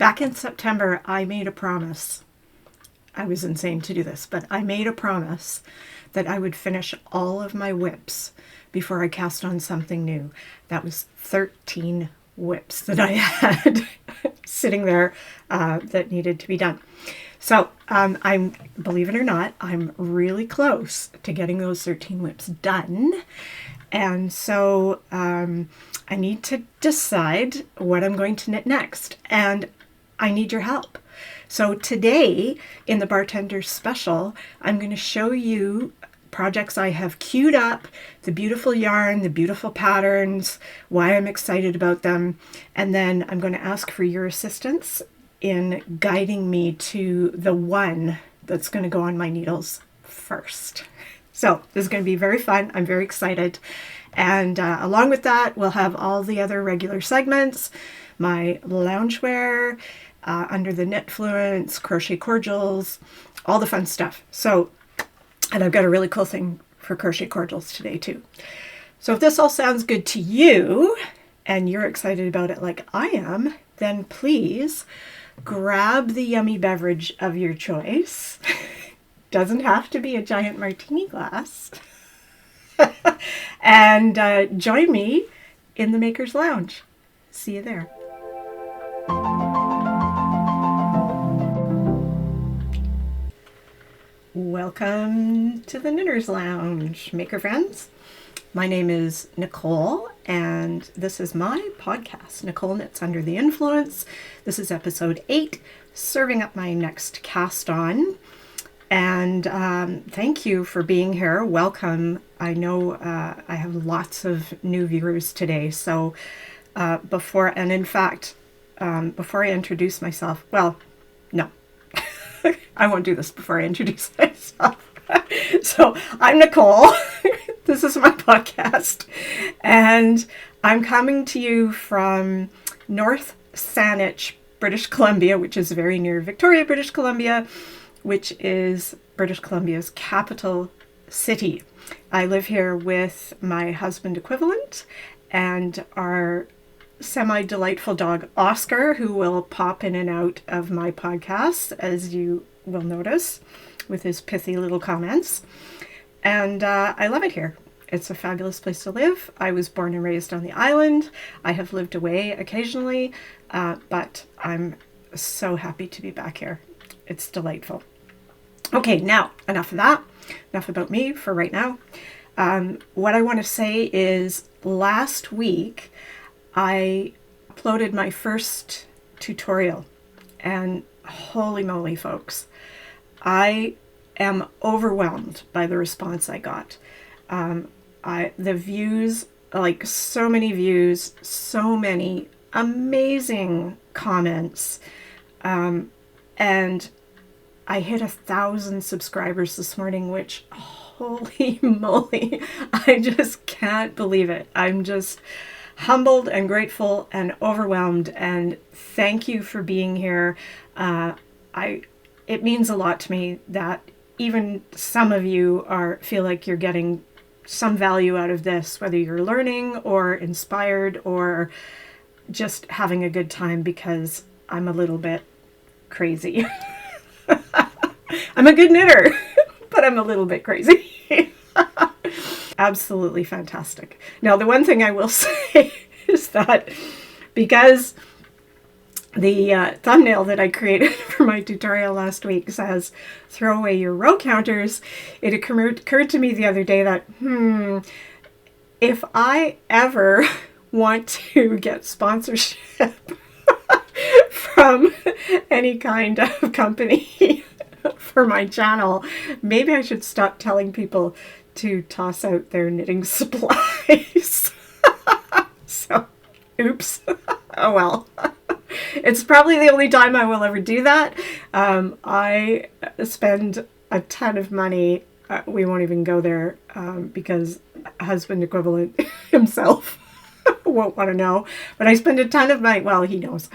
Back in September, I made a promise. I was insane to do this, but I made a promise that I would finish all of my whips before I cast on something new. That was 13 whips that I had sitting there that needed to be done. So I'm, believe it or not, I'm really close to getting those 13 whips done. And so I need to decide what I'm going to knit next. And I need your help. So today in the Bartender special, I'm going to show you projects I have queued up, the beautiful yarn, the beautiful patterns, why I'm excited about them. And then I'm going to ask for your assistance in guiding me to the one that's going to go on my needles first. So this is going to be very fun. I'm very excited. And along with that, we'll have all the other regular segments, my loungewear, under the Knitfluence, Crochet Cordials, all the fun stuff. So, and I've got a really cool thing for Crochet Cordials today too. So if this all sounds good to you and you're excited about it like I am, then please grab the yummy beverage of your choice. Doesn't have to be a giant martini glass. And join me in the Maker's Lounge. See you there. Welcome to the Knitter's Lounge, maker friends. My name is Nicole, and this is my podcast, Nicole Knits Under the Influence. This is episode 8, serving up my next cast on. And thank you for being here. Welcome. I know I have lots of new viewers today. So before I introduce myself, well, no. I won't do this before I introduce myself. So I'm Nicole. This is my podcast. And I'm coming to you from North Saanich, British Columbia, which is very near Victoria, British Columbia, which is British Columbia's capital city. I live here with my husband equivalent and our semi-delightful dog, Oscar, who will pop in and out of my podcast, as you will notice, with his pithy little comments. And I love it here. It's a fabulous place to live. I was born and raised on the island. I have lived away occasionally, but I'm so happy to be back here. It's delightful. Okay, now, enough of that. Enough about me for right now. What I want to say is last week, I uploaded my first tutorial, and holy moly, folks, I am overwhelmed by the response I got. The views, like so many views, so many amazing comments, and I hit 1,000 subscribers this morning, which, holy moly, I just can't believe it. I'm just humbled and grateful and overwhelmed, and thank you for being here. It means a lot to me that even some of you feel like you're getting some value out of this, whether you're learning or inspired or just having a good time, because I'm a little bit crazy. I'm a good knitter, but I'm a little bit crazy. Absolutely fantastic. Now, the one thing I will say is that because the thumbnail that I created for my tutorial last week says, throw away your row counters, it occurred to me the other day that, if I ever want to get sponsorship from any kind of company for my channel, maybe I should stop telling people to toss out their knitting supplies. So, oops. Oh well. It's probably the only time I will ever do that. I spend a ton of money. We won't even go there because husband equivalent himself won't want to know. But I spend a ton of money. Well, he knows.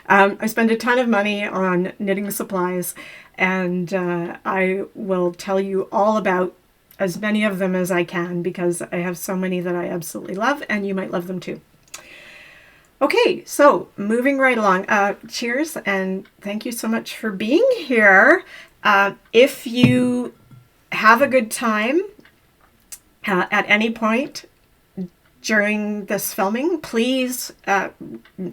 I spend a ton of money on knitting supplies, and I will tell you all about as many of them as I can, because I have so many that I absolutely love, and you might love them too. Okay, so moving right along. Cheers, and thank you so much for being here. If you have a good time at any point during this filming, please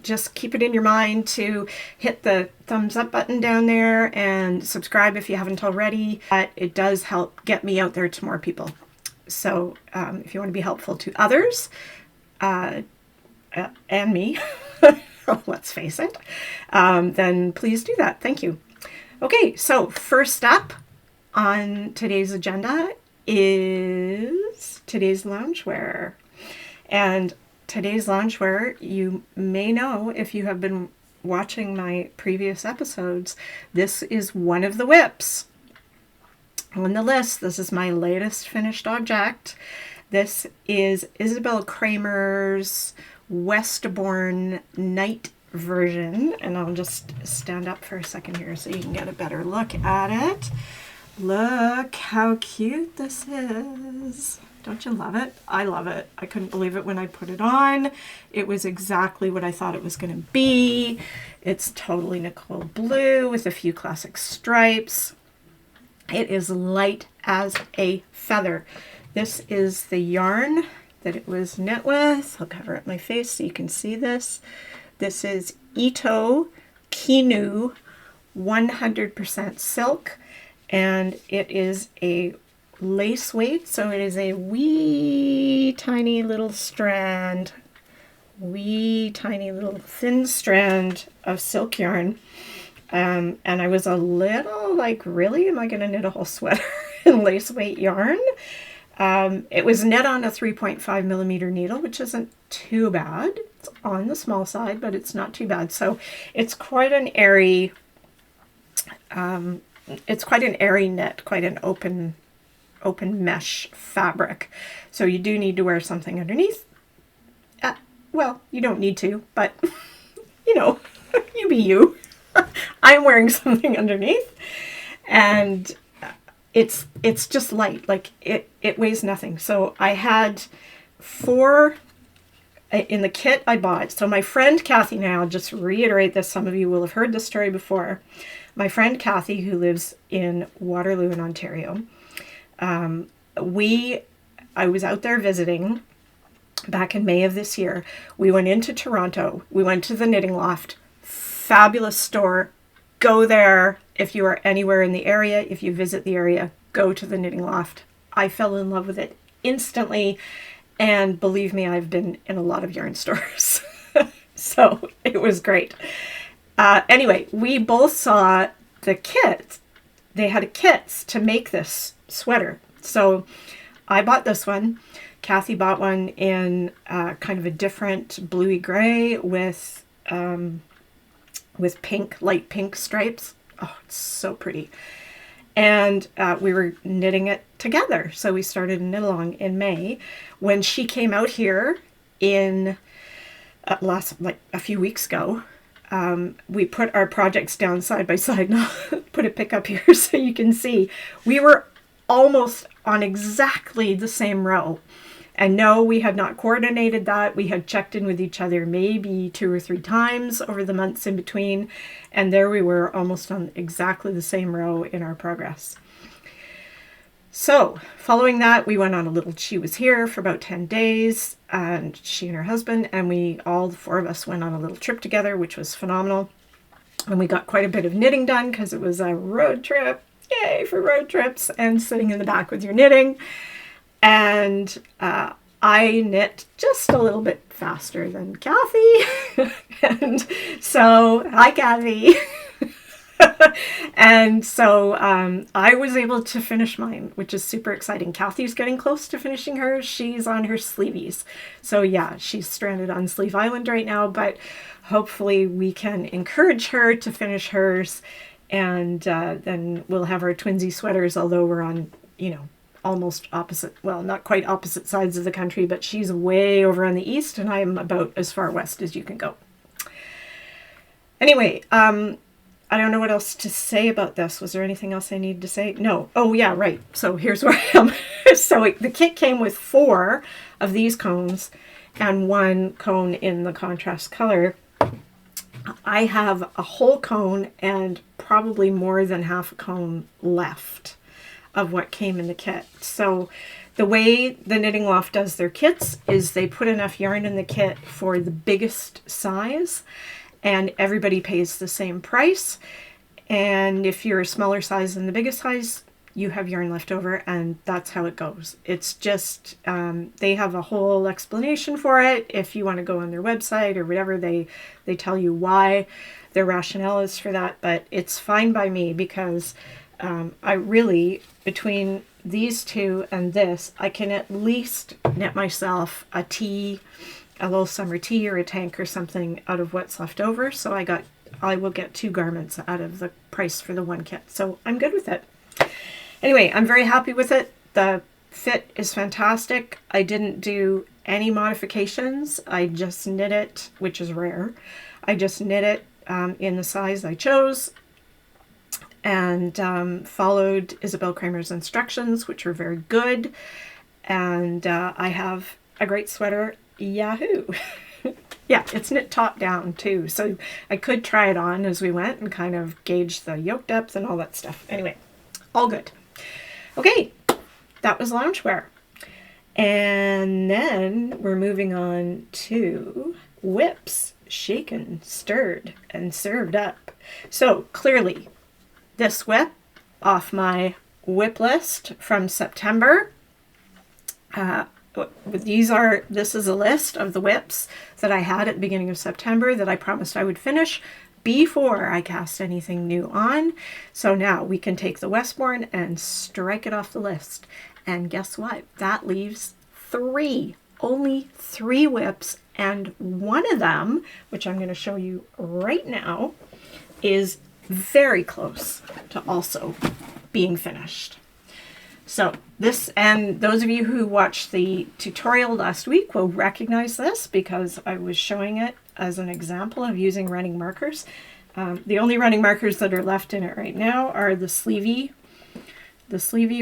just keep it in your mind to hit the thumbs up button down there and subscribe if you haven't already. It does help get me out there to more people. So if you want to be helpful to others and me, let's face it, then please do that. Thank you. Okay, so first up on today's agenda is today's loungewear. And today's loungewear, you may know if you have been watching my previous episodes, this is one of the whips on the list. This is my latest finished object. This is Isabel Kramer's Westbourne night version. And I'll just stand up for a second here so you can get a better look at it. Look how cute this is. Don't you love it? I love it. I couldn't believe it when I put it on. It was exactly what I thought it was going to be. It's totally Nicole blue with a few classic stripes. It is light as a feather. This is the yarn that it was knit with. I'll cover up my face so you can see this. This is Ito Kinu 100% silk, and it is a lace weight, so it is a wee tiny little strand, wee tiny little thin strand of silk yarn. And I was a little like, really, am I going to knit a whole sweater in lace weight yarn? It was knit on a 3.5 millimeter needle, which isn't too bad. It's on the small side, but it's not too bad. So it's quite an airy, knit, quite an open mesh fabric. So you do need to wear something underneath. Well, you don't need to, but you know, you be you. I'm wearing something underneath, and it's just light. Like it weighs nothing. So I had 4 in the kit I bought. So my friend Kathy, now I'll just reiterate this, some of you will have heard this story before. My friend Kathy, who lives in Waterloo in Ontario, I was out there visiting back in May of this year. We went into Toronto. We went to the Knitting Loft. Fabulous store. Go there if you are anywhere in the area. If you visit the area, go to the Knitting Loft. I fell in love with it instantly. And believe me, I've been in a lot of yarn stores. So it was great. Anyway, we both saw the kit. They had kits to make this sweater. So I bought this one. Kathy bought one in kind of a different bluey gray with pink, light pink stripes. Oh, it's so pretty. And we were knitting it together. So we started knit along in May. When she came out here in a few weeks ago, we put our projects down side by side. Now put a pic up here so you can see. We were almost on exactly the same row. And no, we had not coordinated that. We had checked in with each other maybe 2 or 3 times over the months in between. And there we were, almost on exactly the same row in our progress. So following that, we went on she was here for about 10 days, and she and her husband, and all 4 of us went on a little trip together, which was phenomenal. And we got quite a bit of knitting done because it was a road trip. Yay for road trips and sitting in the back with your knitting. And I knit just a little bit faster than Kathy. And so, hi Kathy. And so I was able to finish mine, which is super exciting. Kathy's getting close to finishing hers. She's on her sleeveys. So yeah, she's stranded on Sleeve Island right now, but hopefully we can encourage her to finish hers. And then we'll have our twinsy sweaters, although we're on, almost opposite, well, not quite opposite sides of the country, but she's way over on the east and I'm about as far west as you can go. Anyway, I don't know what else to say about this. Was there anything else I needed to say? No. Oh yeah, right. So here's where I am. So the kit came with 4 of these cones and 1 cone in the contrast color. I have a whole cone and probably more than half a cone left of what came in the kit. So the way the Knitting Loft does their kits is they put enough yarn in the kit for the biggest size, and everybody pays the same price. And if you're a smaller size than the biggest size, you have yarn left over, and that's how it goes. It's just, they have a whole explanation for it. If you want to go on their website or whatever, they tell you why their rationale is for that, but it's fine by me because I really, between these two and this, I can at least knit myself a tea, a little summer tea or a tank or something out of what's left over. So I will get 2 garments out of the price for the 1 kit. So I'm good with it. Anyway, I'm very happy with it. The fit is fantastic. I didn't do any modifications. I just knit it, which is rare. I just knit it in the size I chose, and followed Isabel Kramer's instructions, which were very good. And I have a great sweater. Yahoo! Yeah, it's knit top down too, so I could try it on as we went and kind of gauge the yoke depth and all that stuff. Anyway, all good. Okay, that was loungewear. And then we're moving on to whips, shaken, stirred, and served up. So clearly, this whip off my whip list from September. This is a list of the whips that I had at the beginning of September that I promised I would finish before I cast anything new on. So now we can take the Westbourne and strike it off the list. And guess what? That leaves 3, only 3 whips, and one of them, which I'm going to show you right now, is very close to also being finished. So this, and those of you who watched the tutorial last week will recognize this because I was showing it as an example of using running markers. The only running markers that are left in it right now are the sleevey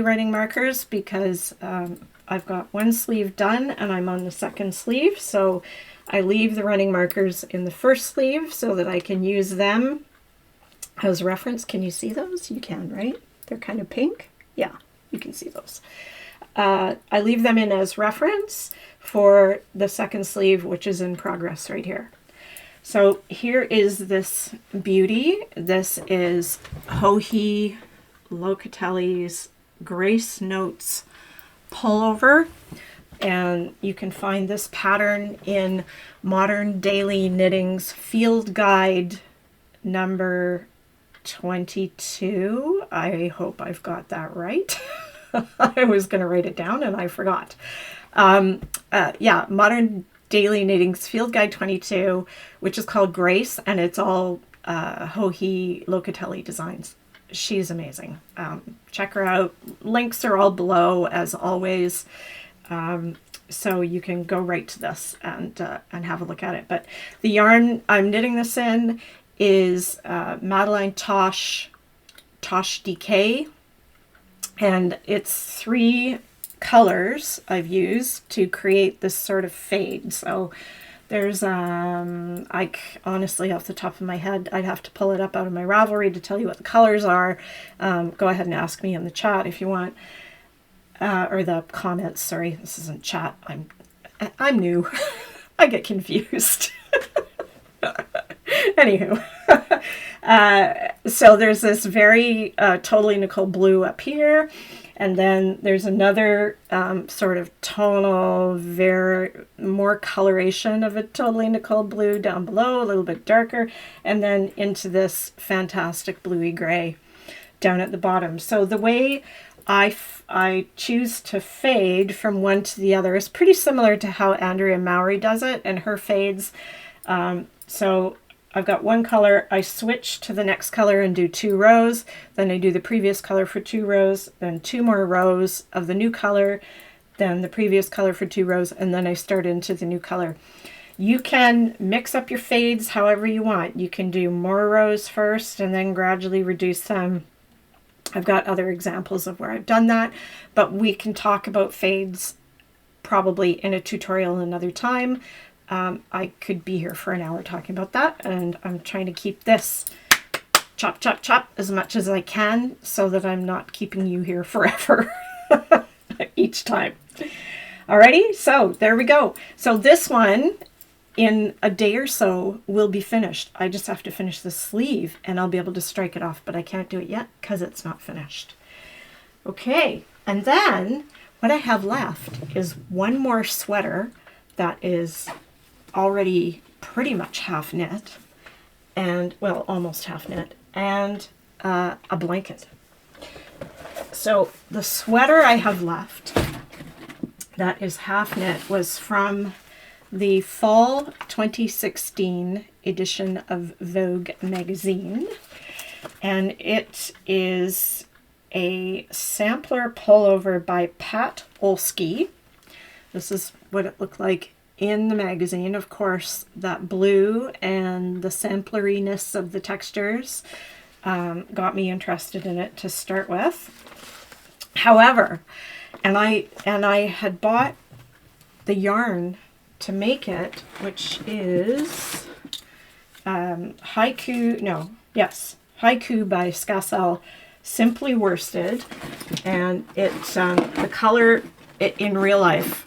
running markers, because I've got 1 sleeve done and I'm on the 2nd sleeve. So I leave the running markers in the 1st sleeve so that I can use them as reference. Can you see those? You can, right? They're kind of pink. Yeah. You can see those. I leave them in as reference for the 2nd sleeve, which is in progress right here. So here is this beauty. This is Joji Locatelli's Grace Notes Pullover. And you can find this pattern in Modern Daily Knitting's Field Guide number 22. I hope I've got that right. I was going to write it down and I forgot. Yeah, Modern Daily Knitting's Field Guide 22, which is called Grace, and it's all Joji Locatelli designs. She's amazing. Check her out. Links are all below as always. So you can go right to this and have a look at it. But the yarn I'm knitting this in is Madeline Tosh DK, and it's 3 colors I've used to create this sort of fade. So there's I honestly, off the top of my head, I'd have to pull it up out of my Ravelry to tell you what the colors are. Go ahead and ask me in the chat if you want, or the comments. Sorry, this isn't chat. I'm new. I get confused. Anywho, so there's this very totally Nicole blue up here, and then there's another sort of tonal, very more coloration of a totally Nicole blue down below, a little bit darker, and then into this fantastic bluey gray down at the bottom. So the way I choose to fade from one to the other is pretty similar to how Andrea Mowry does it and her fades. So I've got 1 color, I switch to the next color and do 2 rows, then I do the previous color for 2 rows, then 2 more rows of the new color, then the previous color for 2 rows, and then I start into the new color. You can mix up your fades however you want. You can do more rows first and then gradually reduce them. I've got other examples of where I've done that, but we can talk about fades probably in a tutorial another time. I could be here for an hour talking about that, and I'm trying to keep this chop, chop, chop as much as I can so that I'm not keeping you here forever each time. Alrighty, so there we go. So this one, in a day or so, will be finished. I just have to finish the sleeve and I'll be able to strike it off, but I can't do it yet because it's not finished. Okay, and then what I have left is one more sweater that is already pretty much half knit, and well, almost half knit, and a blanket. So the sweater I have left that is half knit was from the fall 2016 edition of Vogue magazine, and it is a sampler pullover by Pat Olsky. This is what it looked like in the magazine. Of course, that blue and the sampleriness of the textures got me interested in it to start with. However, and I had bought the yarn to make it, which is Haiku by Skassel, simply worsted, and it's the color in real life,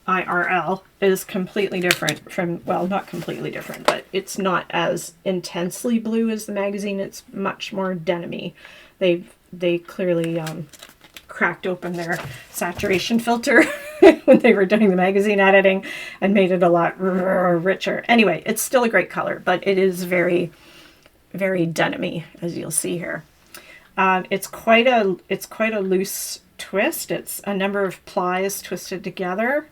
IRL, is completely different from, well, not completely different, but it's not as intensely blue as the magazine. It's much more denim-y. They clearly cracked open their saturation filter when they were doing the magazine editing and made it a lot richer. Anyway, it's still a great color, but it is very, very denim-y, as you'll see here. It's quite a loose twist. It's a number of plies twisted together.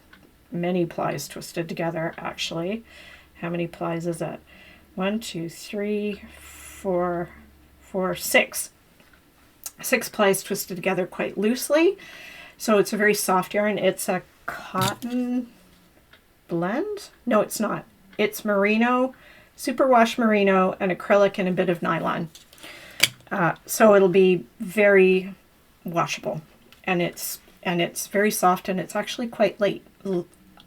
Many plies twisted together, actually. How many plies is that? 1, 2, 3, 4, 6. 6 plies twisted together quite loosely. So it's a very soft yarn. It's a cotton blend? No, it's not. It's merino, superwash merino, and acrylic, and a bit of nylon. So it'll be very washable, and it's very soft, and it's actually quite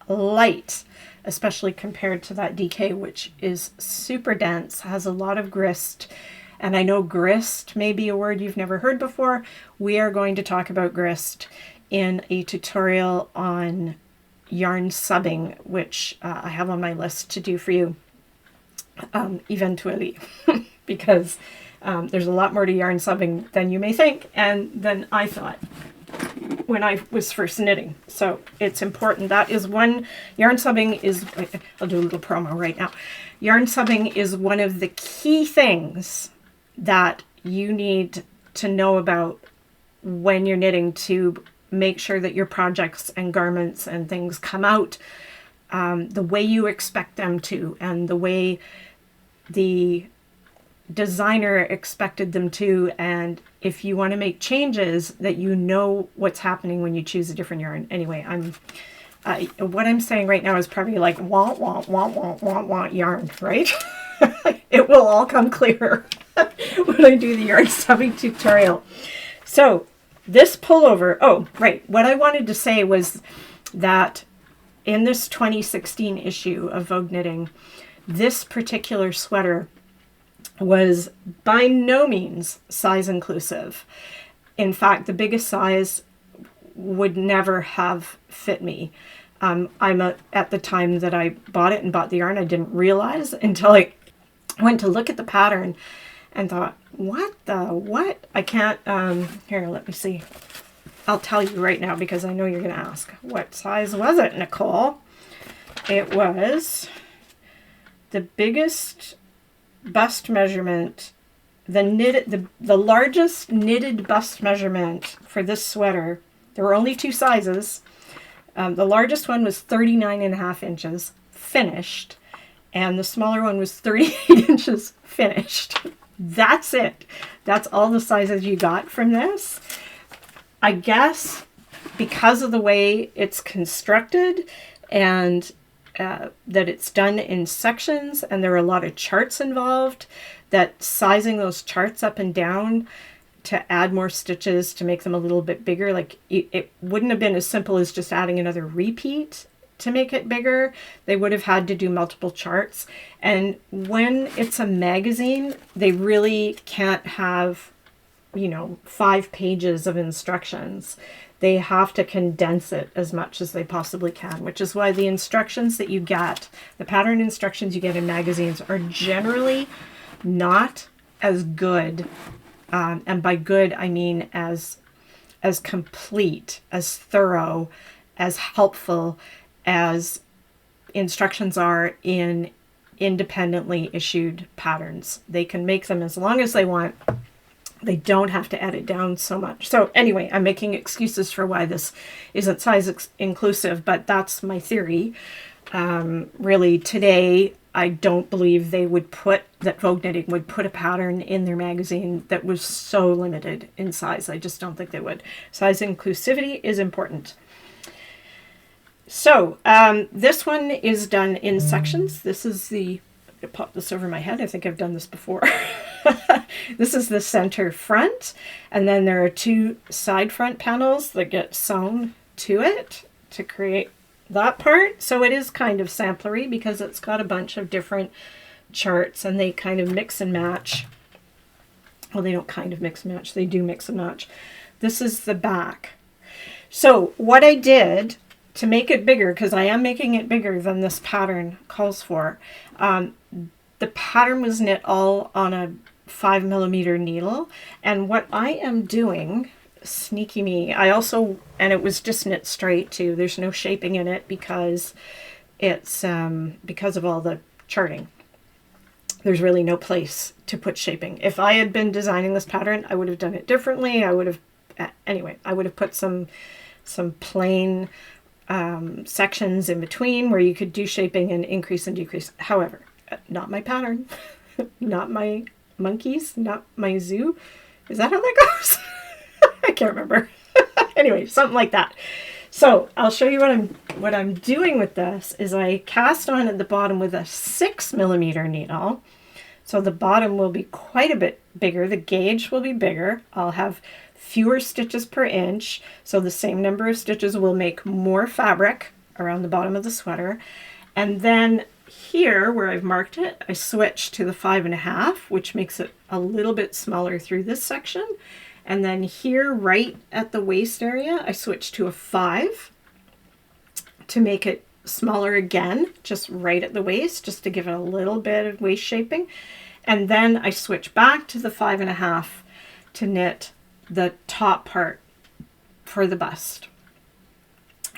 light, especially compared to that DK, which is super dense, has a lot of grist. And I know grist may be a word you've never heard before. We are going to talk about grist in a tutorial on yarn subbing, which I have on my list to do for you eventually, because there's a lot more to yarn subbing than you may think and than I thought when I was first knitting. So it's important. That is one, yarn subbing is, I'll do a little promo right now. Yarn subbing is one of the key things that you need to know about when you're knitting to make sure that your projects and garments and things come out the way you expect them to, and the way the designer expected them to, and if you want to make changes, that you know what's happening when you choose a different yarn. Anyway, what I'm saying right now is probably like want yarn, right? It will all come clear when I do the yarn subbing tutorial. So this pullover, oh, right. What I wanted to say was that in this 2016 issue of Vogue Knitting, this particular sweater was by no means size inclusive. In fact, the biggest size would never have fit me. At the time that I bought it and bought the yarn, I didn't realize until I went to look at the pattern and thought, what? I can't, here, let me see. I'll tell you right now because I know you're going to ask. What size was it, Nicole? It was the biggest bust measurement, the largest knitted bust measurement for this sweater. There were only 2 sizes. The largest one was 39.5 inches finished, and the smaller one was 38 inches finished. That's it. That's all the sizes you got from this. I guess because of the way it's constructed and that it's done in sections and there are a lot of charts involved, that sizing those charts up and down to add more stitches to make them a little bit bigger. Like it wouldn't have been as simple as just adding another repeat to make it bigger. They would have had to do multiple charts. And when it's a magazine, they really can't have, you know, 5 pages of instructions. They have to condense it as much as they possibly can, which is why the instructions that you get, the pattern instructions you get in magazines, are generally not as good. And by good, I mean as complete, as thorough, as helpful as instructions are in independently issued patterns. They can make them as long as they want. They don't have to edit down so much. So anyway, I'm making excuses for why this isn't size inclusive, but that's my theory. Really, today, I don't believe they would that Vogue Knitting would put a pattern in their magazine that was so limited in size. I just don't think they would. Size inclusivity is important. So this one is done in sections. This is I pop this over my head. I think I've done this before. This is the center front, and then there are 2 side front panels that get sewn to it to create that part. So it is kind of samplery because it's got a bunch of different charts and they kind of mix and match. Well, they don't kind of mix and match, they do mix and match. This is the back. So what I did to make it bigger, because I am making it bigger than this pattern calls for, the pattern was knit all on a 5mm needle, and what I am doing, sneaky me, and it was just knit straight too. There's no shaping in it because it's because of all the charting. There's really no place to put shaping. If I had been designing this pattern, I would have done it differently. I would have put some plain sections in between where you could do shaping and increase and decrease. However, not my pattern, not my monkeys, not my zoo. Is that how that goes? I can't remember. Anyway, something like that. So I'll show you what I'm doing with this is I cast on at the bottom with a 6mm needle. So the bottom will be quite a bit bigger. The gauge will be bigger. I'll have fewer stitches per inch. So the same number of stitches will make more fabric around the bottom of the sweater. And then here where I've marked it, I switch to the 5.5, which makes it a little bit smaller through this section. And then here right at the waist area, I switch to a 5 to make it smaller again, just right at the waist, just to give it a little bit of waist shaping. And then I switch back to the 5.5 to knit the top part for the bust,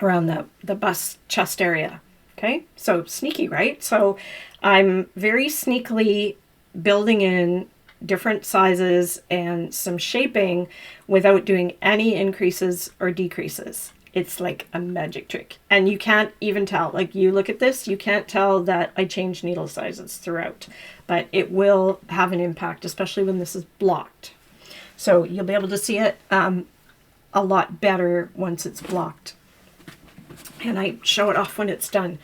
around the bust chest area. Okay, so sneaky, right? So I'm very sneakily building in different sizes and some shaping without doing any increases or decreases. It's like a magic trick. And you can't even tell, like you look at this, you can't tell that I change needle sizes throughout, but it will have an impact, especially when this is blocked. So you'll be able to see it a lot better once it's blocked. And I show it off when it's done.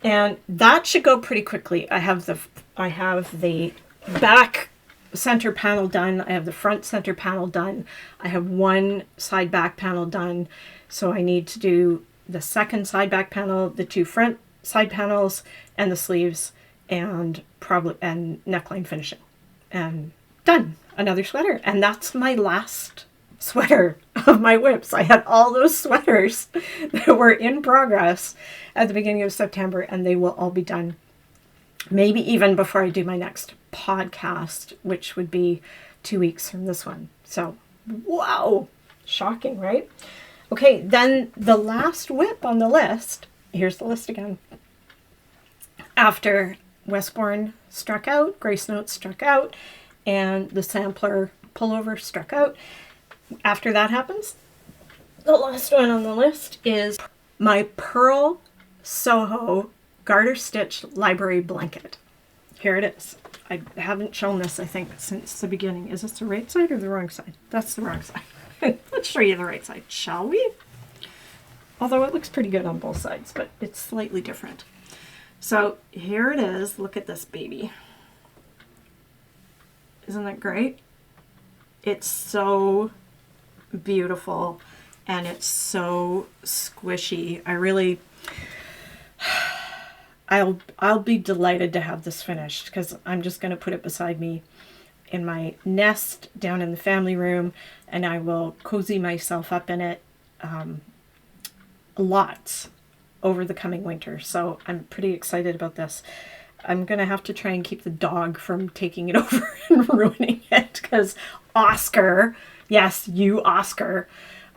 And that should go pretty quickly. I have the back center panel done. I have the front center panel done. I have one side back panel done. So I need to do the second side back panel, the 2 front side panels, and the sleeves, and neckline finishing. And done. Another sweater. And that's my last sweater of my whips. I had all those sweaters that were in progress at the beginning of September, and they will all be done maybe even before I do my next podcast, which would be 2 weeks from this one. So, wow, shocking, right? Okay, then the last whip on the list, here's the list again. After Westbourne struck out, Grace Notes struck out, and the sampler pullover struck out, after that happens, the last one on the list is my Pearl Soho garter stitch library blanket. Here it is. I haven't shown this, I think, since the beginning. Is this the right side or the wrong side? That's the wrong side. Let's show you the right side, shall we? Although it looks pretty good on both sides, but it's slightly different. So here it is. Look at this baby. Isn't that great? It's so beautiful and it's so squishy. I'll be delighted to have this finished, because I'm just going to put it beside me in my nest down in the family room, and I will cozy myself up in it lots over the coming winter. So I'm pretty excited about this. I'm going to have to try and keep the dog from taking it over and ruining it, because Oscar, yes, you Oscar,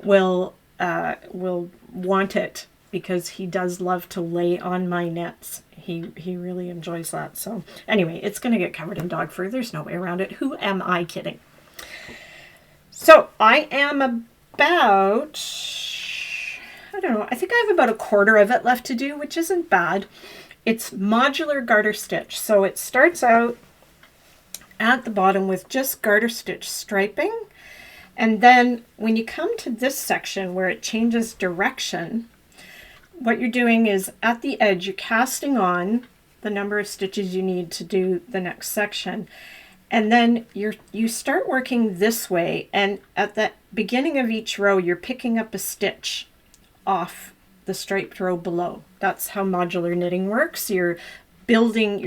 will want it, because he does love to lay on my nets. He really enjoys that. So anyway, it's going to get covered in dog fur. There's no way around it. Who am I kidding? So I am about, I don't know, I think I have about a quarter of it left to do, which isn't bad. It's modular garter stitch. So it starts out at the bottom with just garter stitch striping. And then when you come to this section where it changes direction, what you're doing is at the edge, you're casting on the number of stitches you need to do the next section. And then you start working this way. And at the beginning of each row, you're picking up a stitch off the striped row below. That's how modular knitting works. You're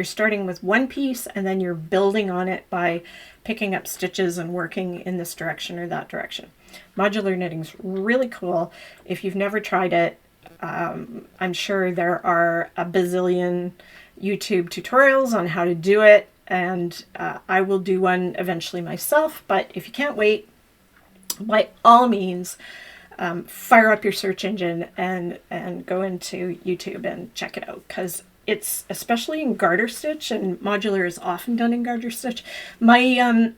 starting with one piece and then you're building on it by picking up stitches and working in this direction or that direction. Modular knitting's really cool. If you've never tried it, I'm sure there are a bazillion YouTube tutorials on how to do it, and I will do one eventually myself. But if you can't wait, by all means, fire up your search engine and go into YouTube and check it out, because it's, especially in garter stitch, and modular is often done in garter stitch. My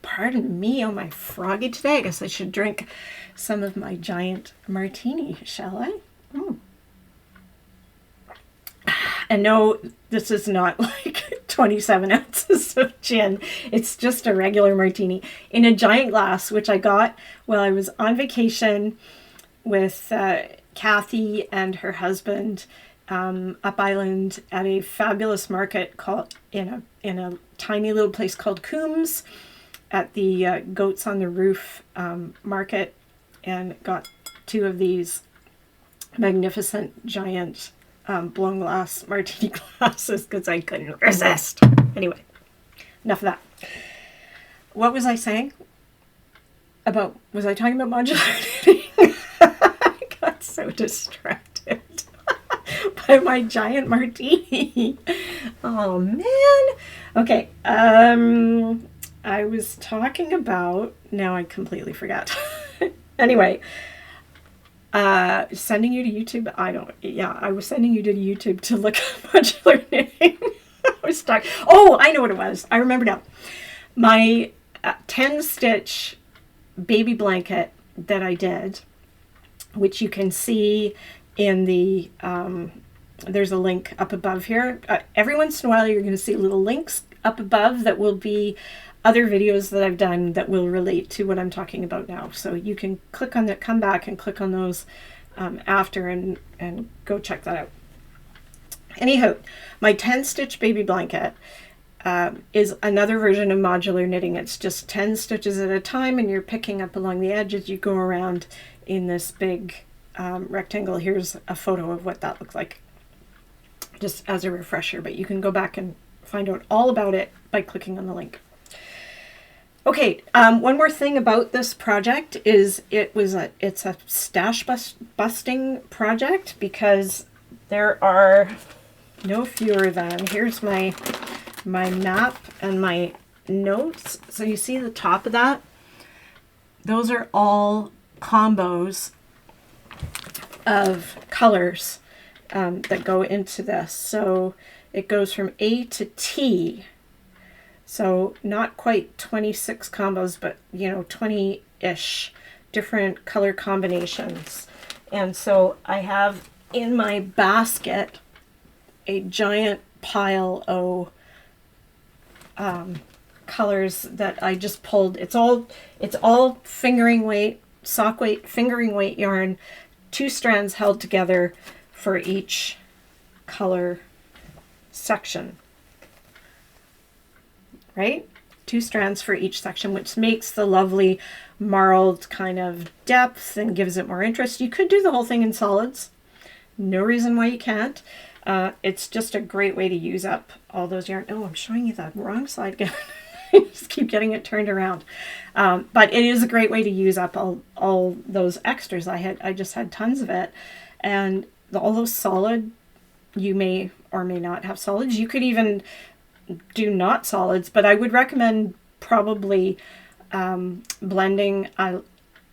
pardon me, oh my froggy today. I guess I should drink some of my giant martini, shall I? And no, this is not like 27 ounces of gin. It's just a regular martini in a giant glass, which I got while I was on vacation with Kathy and her husband up island at a fabulous market called in a tiny little place called Coombs, at the Goats on the Roof market, and got two of these magnificent giant blown glass martini glasses because I couldn't resist. Anyway, enough of that. What was I saying? Was I talking about modular knitting? I got so distracted by my giant martini. Oh man. Okay. I was talking about, now I completely forgot. Anyway, sending you to YouTube. I was sending you to YouTube to look at modular knitting. I was stuck. Oh, I know what it was. I remember now. My 10 stitch baby blanket that I did, which you can see in the, there's a link up above here. Every once in a while you're going to see little links up above that will be other videos that I've done that will relate to what I'm talking about now. So you can click on that, come back and click on those after and go check that out. Anyhow, my 10 stitch baby blanket is another version of modular knitting. It's just 10 stitches at a time, and you're picking up along the edge as you go around in this big rectangle. Here's a photo of what that looks like, just as a refresher, but you can go back and find out all about it by clicking on the link. Okay, one more thing about this project is it's a stash busting project, because there are no fewer than, here's my map and my notes. So you see the top of that? Those are all combos of colors that go into this. So it goes from A to T. So not quite 26 combos, but 20-ish different color combinations. And so I have in my basket a giant pile of colors that I just pulled. It's all fingering weight, sock weight, fingering weight yarn, 2 strands held together for each color section. Right? 2 strands for each section, which makes the lovely marled kind of depth and gives it more interest. You could do the whole thing in solids. No reason why you can't. It's just a great way to use up all those yarn. Oh, I'm showing you the wrong side again. I just keep getting it turned around. But it is a great way to use up all those extras. I just had tons of it. And all those solid, you may or may not have solids. You could even do not solids, but I would recommend probably blending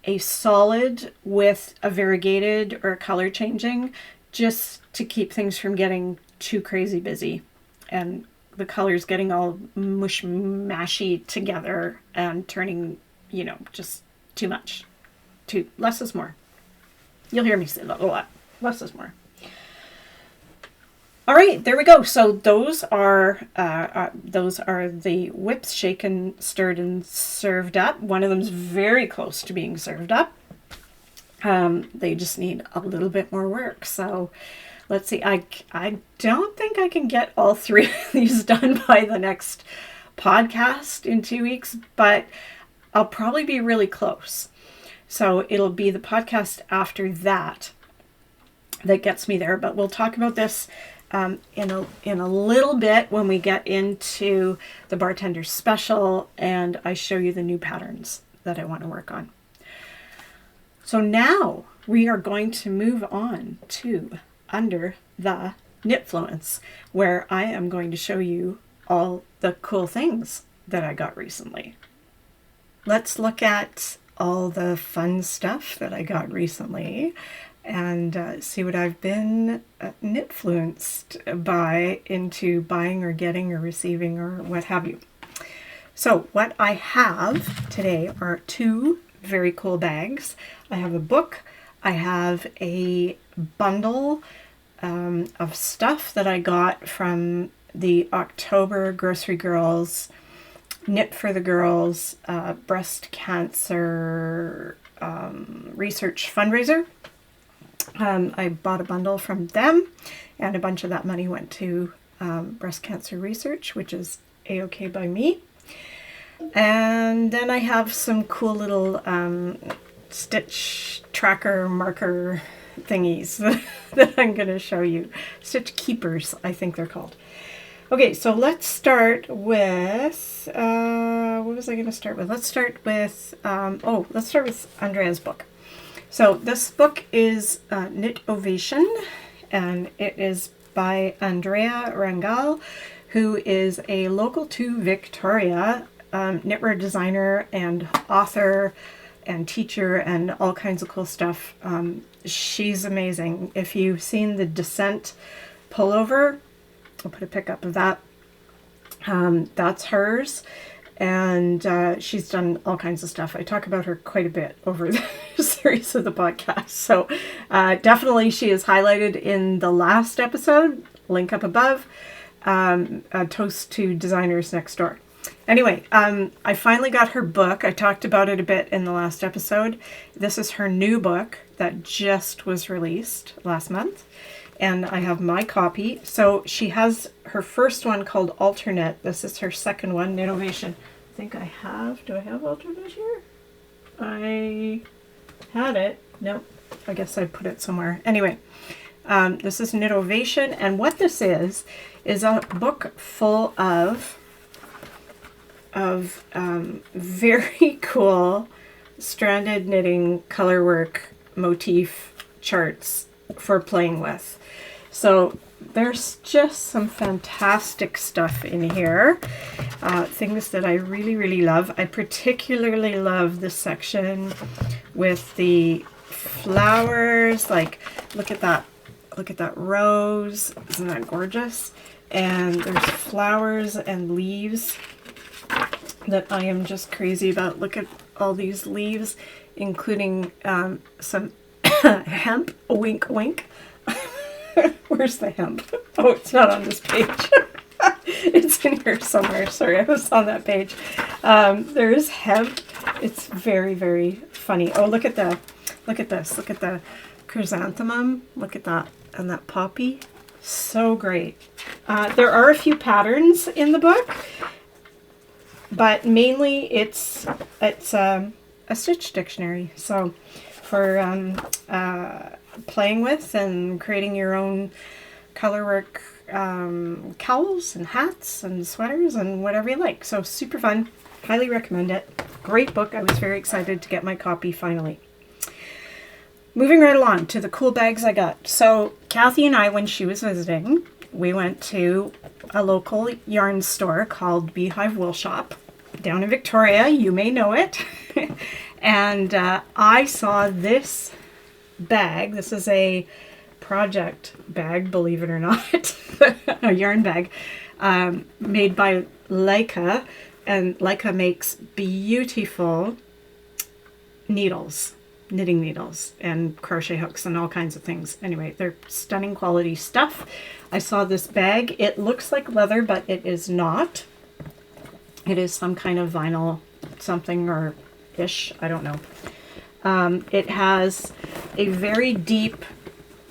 a solid with a variegated or a color changing, just to keep things from getting too crazy busy and the colors getting all mashy together and turning, you know, just too much. Less is more. You'll hear me say that a lot. Less is more. All right, there we go. So those are the whips, shaken, stirred, and served up. One of them's very close to being served up. They just need a little bit more work. So let's see. I don't think I can get all 3 of these done by the next podcast in 2 weeks, but I'll probably be really close. So it'll be the podcast after that gets me there. But we'll talk about this in a little bit when we get into the Bartender special and I show you the new patterns that I want to work on. So now we are going to move on to Under the Knitfluence, where I am going to show you all the cool things that I got recently. Let's look at all the fun stuff that I got recently and see what I've been knitfluenced by into buying or getting or receiving or what have you. So what I have today are 2 very cool bags. I have a book. I have a bundle of stuff that I got from the October Grocery Girls Knit for the Girls breast cancer research fundraiser. I bought a bundle from them, and a bunch of that money went to breast cancer research, which is a-okay by me. And then I have some cool little stitch tracker marker thingies that I'm going to show you. Stitch keepers, I think they're called. Okay, so let's start with, what was I going to start with? Let's start with Andrea's book. So this book is Knit Ovation, and it is by Andrea Rangal, who is a local to Victoria knitwear designer and author and teacher and all kinds of cool stuff. She's amazing. If you've seen the Descent pullover, I'll put a pic up of that. That's hers. And she's done all kinds of stuff. I talk about her quite a bit over the series of the podcast. So definitely she is highlighted in the last episode. Link up above. A toast to designers next door. Anyway, I finally got her book. I talked about it a bit in the last episode. This is her new book that just was released last month. And I have my copy. So she has her first one called Alternate. This is her second one, Knit Ovation. I think I have. Do I have Alternate here? I had it. Nope. I guess I put it somewhere. Anyway, this is Knit Ovation. And what this is a book full of very cool stranded knitting colorwork motif charts for playing with. So there's just some fantastic stuff in here, things that I really, really love. I particularly love this section with the flowers. Like, look at that rose. Isn't that gorgeous? And there's flowers and leaves that I am just crazy about. Look at all these leaves, including some hemp. Wink, wink. Where's the hemp? Oh, it's not on this page. It's in here somewhere. Sorry, I was on that page. There is hemp. It's very, very funny. Oh, look at this. Look at the chrysanthemum. Look at that. And that poppy. So great. There are a few patterns in the book. but mainly it's a stitch dictionary. So for playing with and creating your own colorwork cowls and hats and sweaters and whatever you like. So super fun. Highly recommend it. Great book. I was very excited to get my copy finally. Moving right along to the cool bags I got. So Kathy and I, when she was visiting, we went to a local yarn store called Beehive Wool Shop down in Victoria. You may know it. And I saw this bag. This is a project bag, believe it or not. A yarn bag made by Leica. And Leica makes beautiful needles, knitting needles and crochet hooks and all kinds of things. Anyway, they're stunning quality stuff. I saw this bag. It looks like leather, but it is not. It is some kind of vinyl something or ish. I don't know. It has a very deep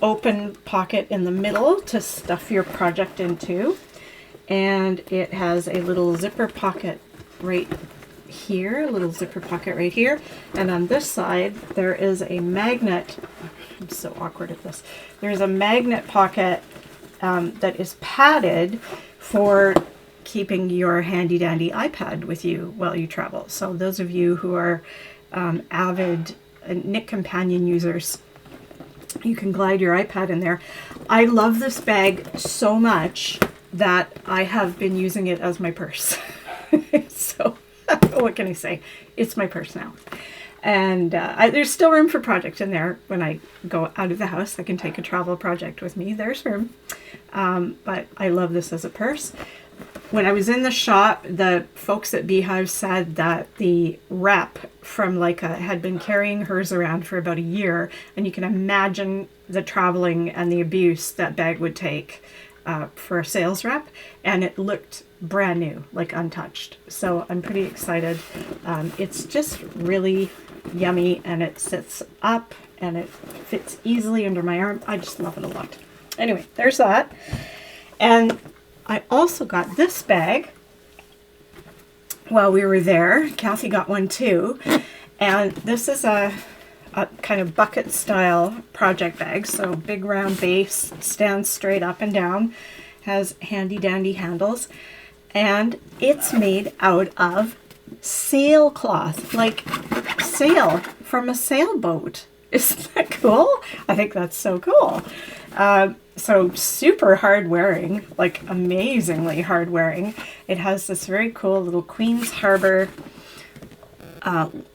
open pocket in the middle to stuff your project into. And it has a little zipper pocket right here, a little zipper pocket right here. And on this side, there is a magnet. I'm so awkward at this. There's a magnet pocket that is padded for keeping your handy dandy iPad with you while you travel. So those of you who are avid Knit Companion users, you can glide your iPad in there. I love this bag so much that I have been using it as my purse. So what can I say? It's my purse now. And there's still room for project in there. When I go out of the house, I can take a travel project with me. There's room. But I love this as a purse. When I was in the shop, the folks at Beehive said that the rep from Leica had been carrying hers around for about a year. And you can imagine the traveling and the abuse that bag would take for a sales rep, and it looked brand new, like untouched. So I'm pretty excited. It's just really yummy, and it sits up and it fits easily under my arm. I just love it a lot. Anyway, there's that. And I also got this bag while we were there. Kathy got one too. And this is a kind of bucket style project bag. So big round base, stands straight up and down, has handy dandy handles, and it's made out of sailcloth, like sail from a sailboat. Isn't that cool? I think that's so cool. So super hard wearing, like amazingly hard wearing. It has this very cool little Queen's Harbor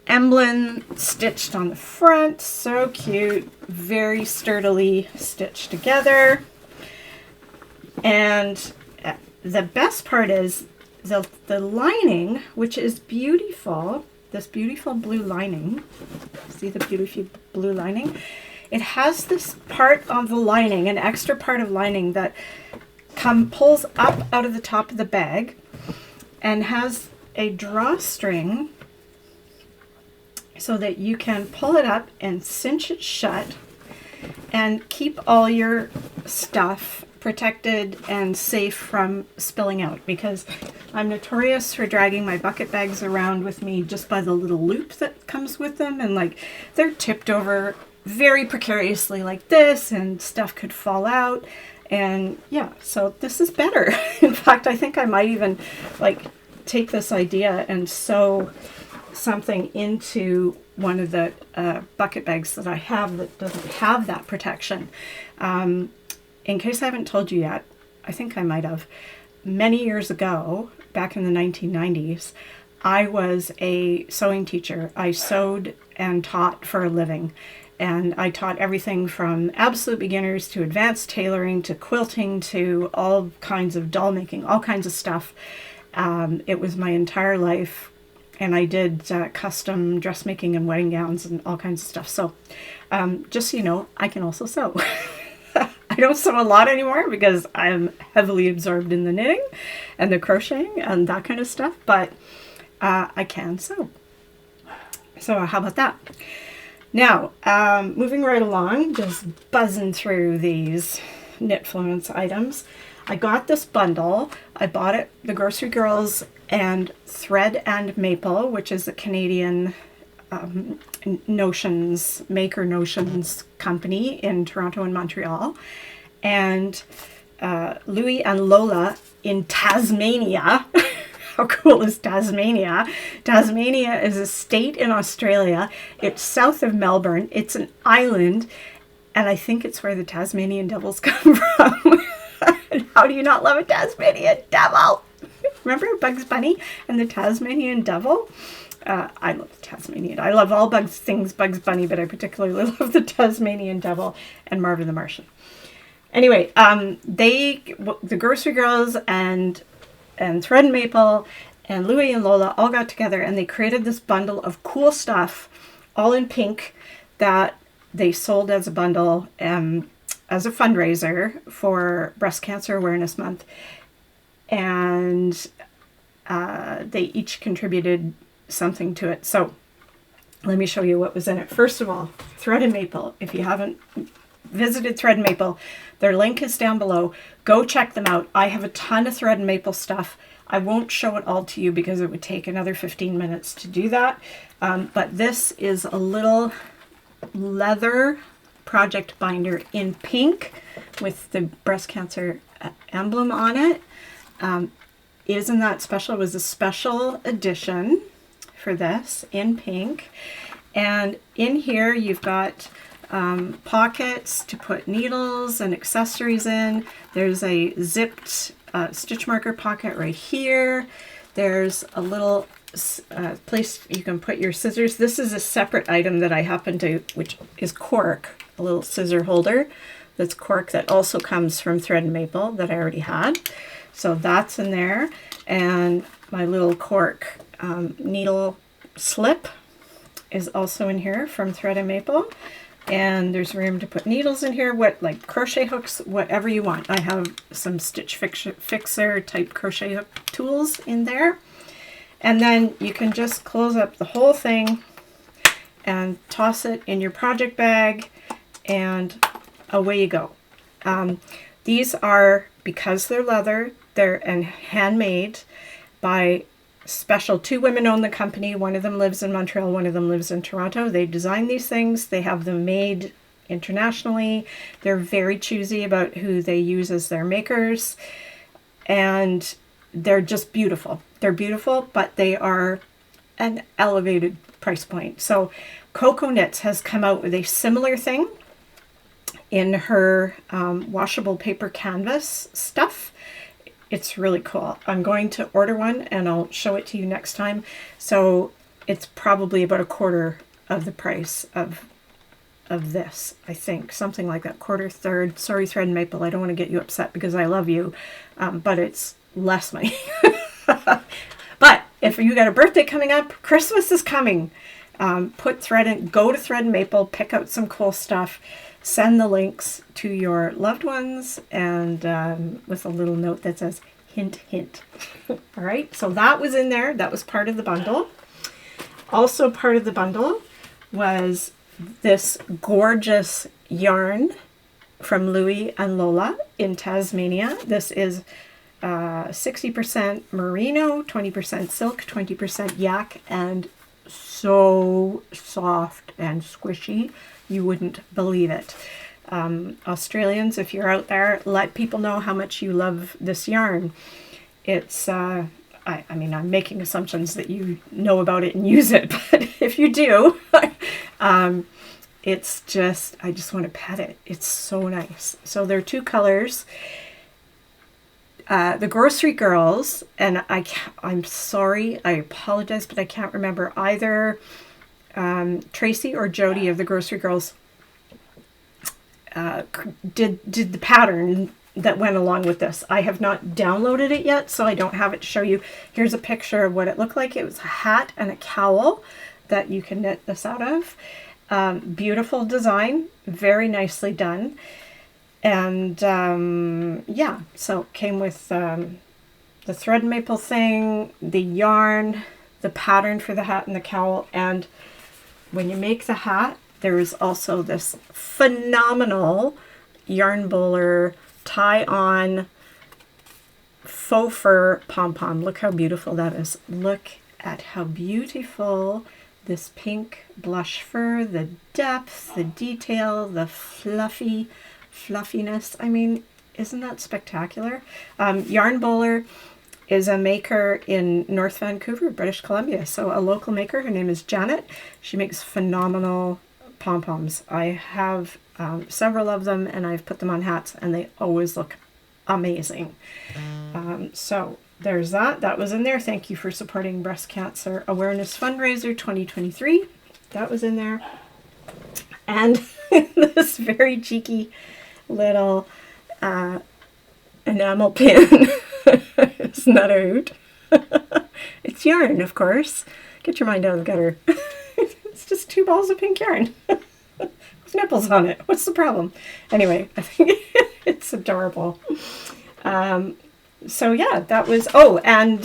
emblem stitched on the front. So cute, very sturdily stitched together. And the best part is the lining, which is beautiful, this beautiful blue lining. See the beautiful blue lining? It has this part of the lining, an extra part of lining that pulls up out of the top of the bag and has a drawstring so that you can pull it up and cinch it shut and keep all your stuff protected and safe from spilling out, because I'm notorious for dragging my bucket bags around with me just by the little loop that comes with them, and like they're tipped over very precariously like this and stuff could fall out. And yeah, so this is better. In fact, I think I might even like take this idea and sew something into one of the bucket bags that I have that doesn't have that protection. In case I haven't told you yet, I think I might have. Many years ago, back in the 1990s, I was a sewing teacher. I sewed and taught for a living. And I taught everything from absolute beginners to advanced tailoring to quilting to all kinds of doll making, all kinds of stuff. It was my entire life. And I did custom dressmaking and wedding gowns and all kinds of stuff. So just so you know, I can also sew. I don't sew a lot anymore because I'm heavily absorbed in the knitting and the crocheting and that kind of stuff. But I can sew. So how about that? Now, moving right along, just buzzing through these Knitfluence items. I got this bundle. I bought it. The Grocery Girls and Thread and Maple, which is a Canadian maker notions company in Toronto and Montreal, and Louis and Lola in Tasmania. How cool is Tasmania? Tasmania is a state in Australia. It's south of Melbourne. It's an island, and I think it's where the Tasmanian devils come from. How do you not love a Tasmanian devil? Remember Bugs Bunny and the Tasmanian devil? I love the Tasmanian. I love all things Bugs Bunny, but I particularly love the Tasmanian devil and Marvin the Martian. Anyway, the Grocery Girls and Thread and Maple and Louis and Lola all got together and they created this bundle of cool stuff, all in pink, that they sold as a bundle as a fundraiser for Breast Cancer Awareness Month. And they each contributed something to it. So let me show you what was in it. First of all, Thread and Maple. If you haven't visited Thread and Maple, their link is down below. Go check them out. I have a ton of Thread and Maple stuff. I won't show it all to you because it would take another 15 minutes to do that. But this is a little leather project binder in pink with the breast cancer emblem on it. Isn't that special? It was a special edition for this in pink. And in here you've got pockets to put needles and accessories in. There's a zipped stitch marker pocket right here. There's a little place you can put your scissors. This is a separate item that I happen to, which is cork, a little scissor holder that's cork that also comes from Thread and Maple that I already had. So that's in there. And my little cork needle slip is also in here from Thread and Maple. And there's room to put needles in here, like crochet hooks, whatever you want. I have some stitch fixer type crochet hook tools in there. And then you can just close up the whole thing and toss it in your project bag and away you go. These are, because they're leather, and handmade by two women own the company. One of them lives in Montreal, one of them lives in Toronto. They design these things. They have them made internationally. They're very choosy about who they use as their makers. And they're just beautiful. They're beautiful, but they are an elevated price point. So Coco Knits has come out with a similar thing in her washable paper canvas stuff. It's really cool. I'm going to order one and I'll show it to you next time. So it's probably about a quarter of the price of this, I think. Something like that, quarter, third. Sorry, Thread and Maple, I don't want to get you upset because I love you, but it's less money. But if you got a birthday coming up, Christmas is coming. Go to Thread and Maple, pick out some cool stuff. Send the links to your loved ones and with a little note that says hint, hint. All right, so that was in there. That was part of the bundle. Also part of the bundle was this gorgeous yarn from Louis and Lola in Tasmania. This is 60% merino, 20% silk, 20% yak, and so soft and squishy. You wouldn't believe it. Australians, if you're out there, let people know how much you love this yarn. It's, I mean, I'm making assumptions that you know about it and use it, but if you do, it's just, I just want to pet it. It's so nice. So there are two colors. The Grocery Girls, and I'm sorry, I apologize, but I can't remember either Tracy or Jody of the Grocery Girls did the pattern that went along with this. I have not downloaded it yet, so I don't have it to show you. Here's a picture of what it looked like. It was a hat and a cowl that you can knit this out of. Beautiful design, very nicely done. And yeah, so it came with the Thread and Maple thing, the yarn, the pattern for the hat and the cowl, and when you make the hat, there is also this phenomenal yarn bowler tie-on faux fur pom-pom. Look how beautiful that is. Look at how beautiful this pink blush fur, the depth, the detail, the fluffiness. I mean, isn't that spectacular? Yarn Bowler is a maker in North Vancouver, British Columbia. So a local maker, her name is Janet. She makes phenomenal pom-poms. I have several of them and I've put them on hats and they always look amazing. So there's that. That was in there. Thank you for supporting Breast Cancer Awareness Fundraiser 2023. That was in there. And this very cheeky little enamel pin. Isn't that a hoot? It's yarn, of course. Get your mind out of the gutter. It's just 2 balls of pink yarn with nipples on it. What's the problem? Anyway, I think it's adorable. So yeah, that was, oh, and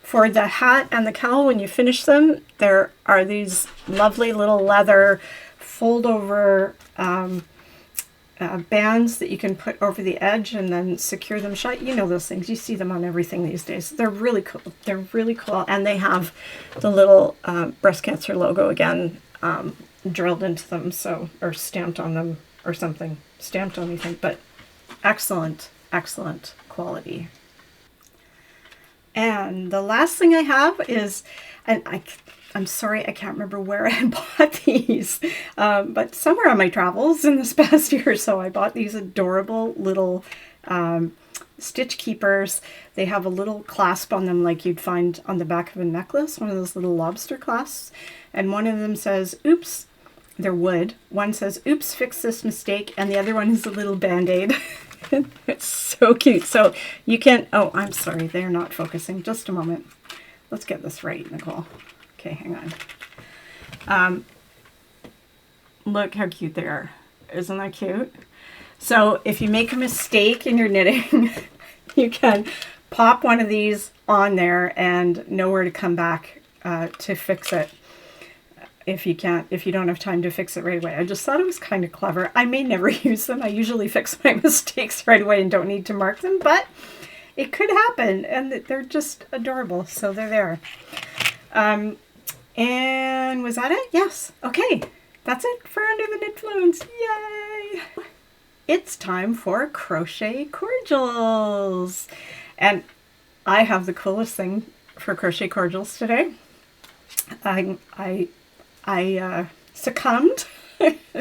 for the hat and the cowl, when you finish them, there are these lovely little leather fold over bands that you can put over the edge and then secure them shut. You know those things. You see them on everything these days. They're really cool. They're really cool. And they have the little breast cancer logo again drilled into them, so, or stamped on them or something. Stamped on anything, but excellent, excellent quality. And the last thing I have is, and I'm sorry, I can't remember where I bought these, but somewhere on my travels in this past year or so, I bought these adorable little stitch keepers. They have a little clasp on them like you'd find on the back of a necklace, one of those little lobster clasps. And one of them says, oops, they're wood. One says, oops, fix this mistake. And the other one is a little band-aid. It's so cute. So you can, oh, I'm sorry, they're not focusing. Just a moment. Let's get this right, Nicole. Okay, hang on. Look how cute they are. Isn't that cute? So if you make a mistake in your knitting, you can pop one of these on there and know where to come back to fix it. If you don't have time to fix it right away. I just thought it was kind of clever. I may never use them. I usually fix my mistakes right away and don't need to mark them, but it could happen, and they're just adorable. So they're there. And was that it? Yes. Okay. That's it for Under the Knitfluence. Yay! It's time for Crochet Cordials. And I have the coolest thing for Crochet Cordials today. I succumbed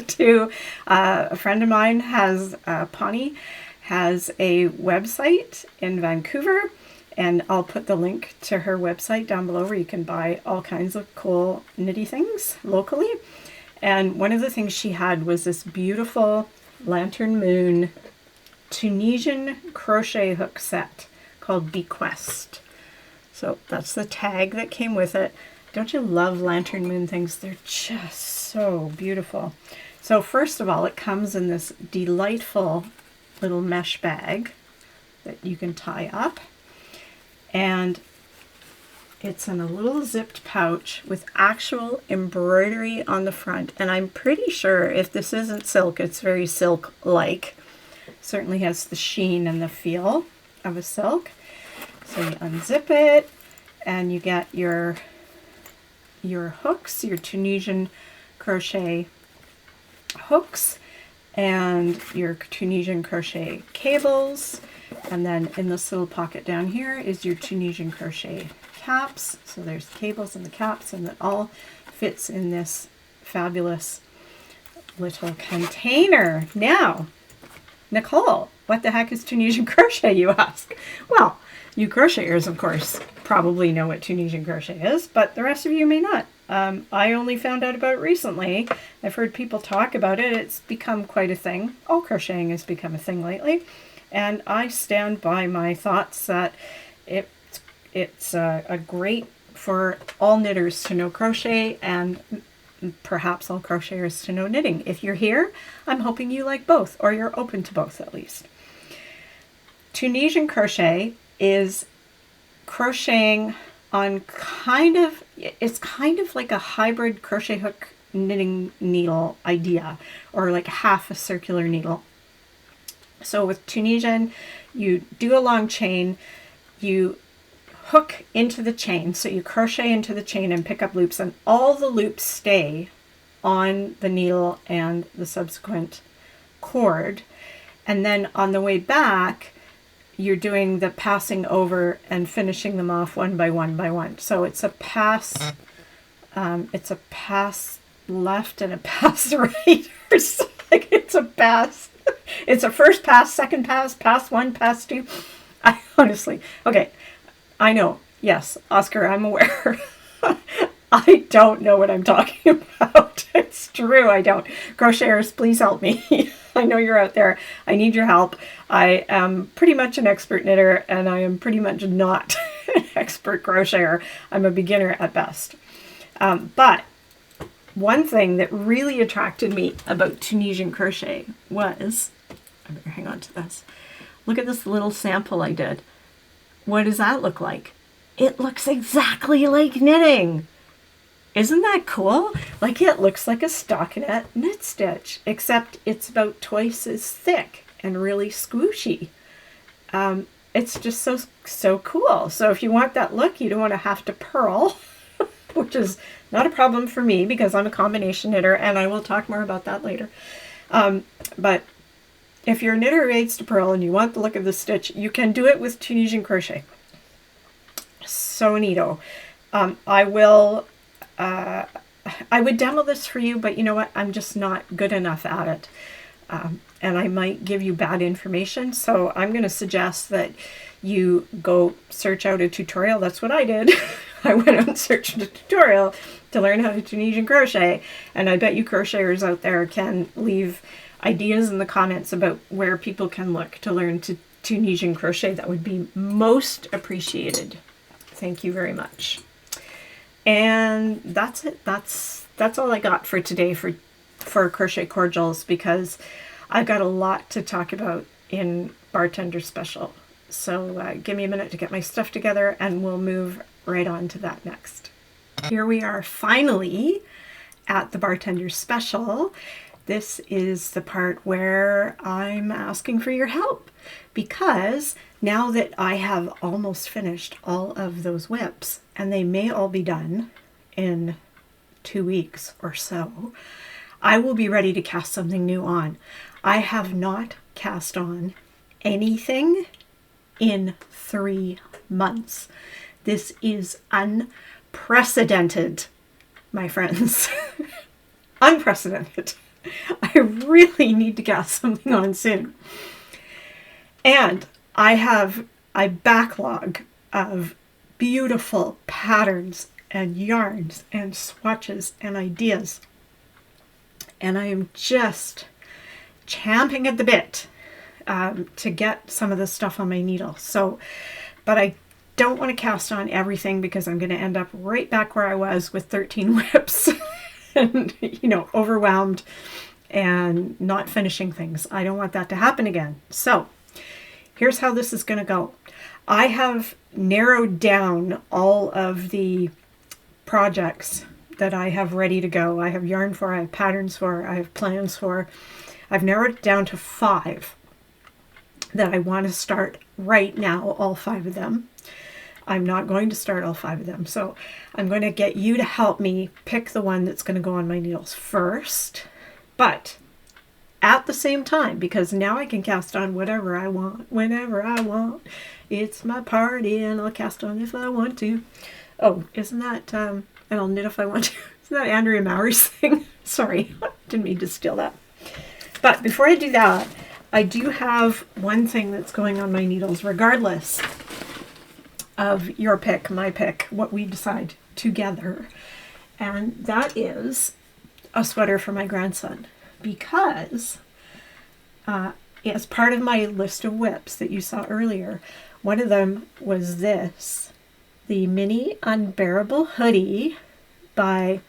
to a friend of mine has Pawnee has a website in Vancouver, and I'll put the link to her website down below where you can buy all kinds of cool knitty things locally. And one of the things she had was this beautiful Lantern Moon Tunisian crochet hook set called Bequest. So that's the tag that came with it. Don't you love Lantern Moon things? They're just so beautiful. So first of all, it comes in this delightful little mesh bag that you can tie up. And it's in a little zipped pouch with actual embroidery on the front. And I'm pretty sure if this isn't silk, it's very silk-like. Certainly has the sheen and the feel of a silk. So you unzip it and you get your hooks, your Tunisian crochet hooks, and your Tunisian crochet cables. And then in this little pocket down here is your Tunisian crochet caps. So there's the cables and the caps, and it all fits in this fabulous little container. Now, Nicole, what the heck is Tunisian crochet, you ask? Well, you crocheters, of course, probably know what Tunisian crochet is, but the rest of you may not. I only found out about it recently. I've heard people talk about it. It's become quite a thing. All crocheting has become a thing lately. And I stand by my thoughts that it's a great for all knitters to know crochet, and perhaps all crocheters to know knitting. If you're here, I'm hoping you like both, or you're open to both at least. Tunisian crochet is crocheting on it's kind of like a hybrid crochet hook knitting needle idea, or like half a circular needle. So with Tunisian, you do a long chain, you hook into the chain, so you crochet into the chain and pick up loops, and all the loops stay on the needle and the subsequent cord. And then on the way back, you're doing the passing over and finishing them off one by one by one. So it's a pass left and a pass right, or like it's a pass. It's a first pass, second pass, pass one, pass two. I honestly, okay, I know, yes, Oscar, I'm aware. I don't know what I'm talking about. It's true, I don't. Crocheters, please help me. I know you're out there. I need your help. I am pretty much an expert knitter, and I am pretty much not an expert crocheter. I'm a beginner at best. But one thing that really attracted me about Tunisian crochet was, I better hang on to this. Look at this little sample I did. What does that look like? It looks exactly like knitting. Isn't that cool? Like, it looks like a stockinette knit stitch, except it's about twice as thick and really squishy. It's just so cool. So if you want that look, you don't want to have to purl, which is not a problem for me because I'm a combination knitter, and I will talk more about that later. But if your knitter rates to purl and you want the look of the stitch, you can do it with Tunisian crochet. So neato. I would demo this for you, but you know what? I'm just not good enough at it. And I might give you bad information. So I'm going to suggest that you go search out a tutorial. That's what I did. I went out and searched a tutorial to learn how to Tunisian crochet. And I bet you crocheters out there can leave ideas in the comments about where people can look to learn to Tunisian crochet. That would be most appreciated. Thank you very much. And that's it. That's all I got for today for Crochet Cordials, because I've got a lot to talk about in Bartender Special. So give me a minute to get my stuff together and we'll move right on to that next. Here we are finally at the Bartender Special. This is the part where I'm asking for your help, because now that I have almost finished all of those whips, and they may all be done in 2 weeks or so, I will be ready to cast something new on. I have not cast on anything in 3 months. This is unprecedented, my friends. Unprecedented. I really need to cast something on soon. And I have a backlog of beautiful patterns and yarns and swatches and ideas. And I am just champing at the bit to get some of this stuff on my needle. So, but I don't want to cast on everything because I'm going to end up right back where I was with 13 whips and, you know, overwhelmed and not finishing things. I don't want that to happen again. So here's how this is going to go. I have narrowed down all of the projects that I have ready to go. I have yarn for, I have patterns for, I have plans for. I've narrowed it down to 5 that I want to start right now, all 5 of them. I'm not going to start all 5 of them. So I'm going to get you to help me pick the one that's going to go on my needles first. But at the same time, because now I can cast on whatever I want, whenever I want. It's my party and I'll cast on if I want to. Oh, isn't that, and I'll knit if I want to. Isn't that Andrea Mowry's thing? Sorry, didn't mean to steal that. But before I do that, I do have one thing that's going on my needles, regardless of your pick, my pick, what we decide together. And that is a sweater for my grandson. Because as part of my list of whips that you saw earlier, one of them was this, the Mini Unbearable Hoodie by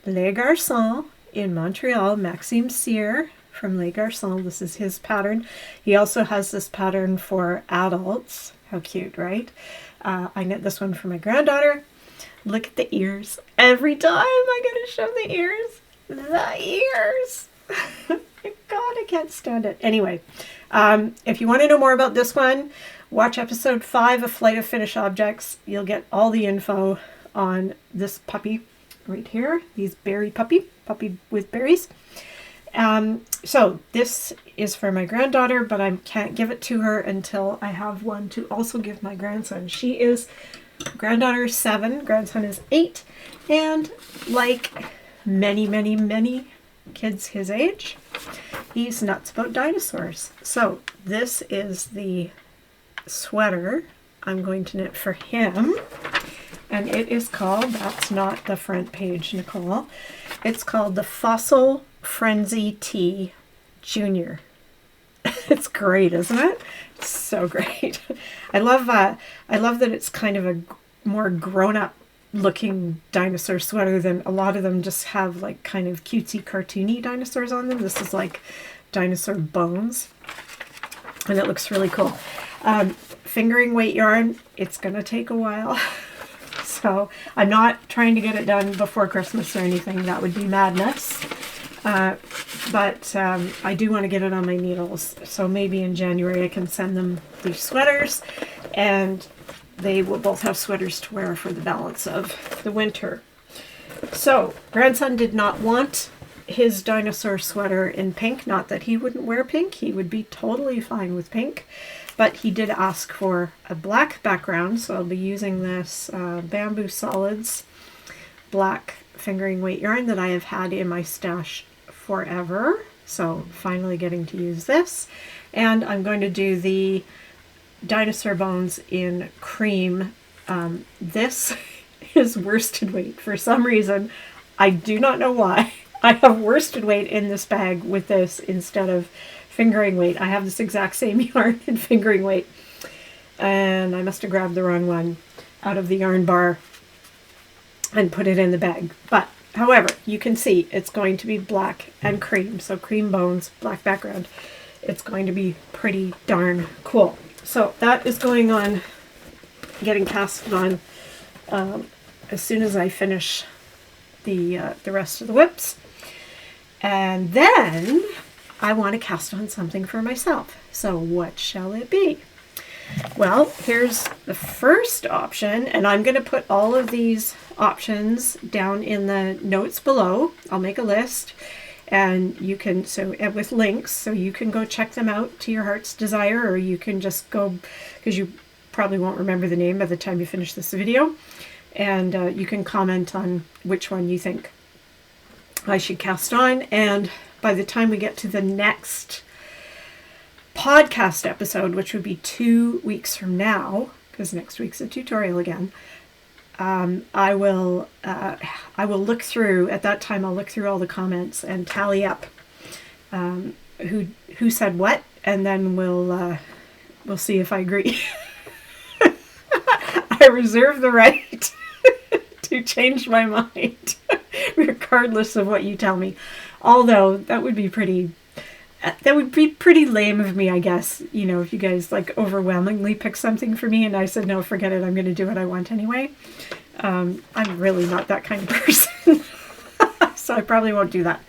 Les Garçons in Montreal, Maxime Cyr from Les Garçons. This is his pattern. He also has this pattern for adults. How cute, right? I knit this one for my granddaughter. Look at the ears. Every time I gotta show the ears. The ears! God, I can't stand it. Anyway, If you want to know more about this one, watch episode 5 of Flight of Finished Objects. You'll get all the info on this puppy right here. These berry puppy with berries. So this is for my granddaughter, but I can't give it to her until I have one to also give my grandson. She is, granddaughter is 7, grandson is 8, and like many kids his age, he's nuts about dinosaurs. So this is the sweater I'm going to knit for him, and it is called, that's not the front page, Nicole, it's called the Fossil Frenzy Tea Junior. It's great, isn't it? It's so great. I love that it's kind of a more grown-up looking dinosaur sweater than a lot of them just have like kind of cutesy cartoony dinosaurs on them. This is like dinosaur bones, and it looks really cool. Fingering weight yarn, it's gonna take a while. So I'm not trying to get it done before Christmas or anything. That would be madness. But I do want to get it on my needles. So maybe in January I can send them these sweaters, and they will both have sweaters to wear for the balance of the winter. So grandson did not want his dinosaur sweater in pink. Not that he wouldn't wear pink. He would be totally fine with pink. But he did ask for a black background, so I'll be using this Bamboo Solids black fingering weight yarn that I have had in my stash forever. So finally getting to use this. And I'm going to do the dinosaur bones in cream. This is worsted weight. For some reason, I do not know why, I have worsted weight in this bag with this instead of fingering weight. I have this exact same yarn in fingering weight, and I must have grabbed the wrong one out of the yarn bar and put it in the bag. But however, you can see it's going to be black and cream, so cream bones, black background. It's going to be pretty darn cool. So that is going on, getting cast on as soon as I finish the rest of the whips. And then I want to cast on something for myself. So what shall it be? Well, here's the first option, and I'm going to put all of these options down in the notes below. I'll make a list, and you can, with links, so you can go check them out to your heart's desire, or you can just go, because you probably won't remember the name by the time you finish this video, and you can comment on which one you think I should cast on. And by the time we get to the next podcast episode, which would be 2 weeks from now, because next week's a tutorial again, I will look through, at that time I'll look through all the comments and tally up who said what, and then we'll see if I agree. I reserve the right to change my mind regardless of what you tell me. Although that would be pretty lame of me, I guess, you know, if you guys like overwhelmingly pick something for me and I said, no, forget it, I'm going to do what I want anyway. I'm really not that kind of person. So I probably won't do that.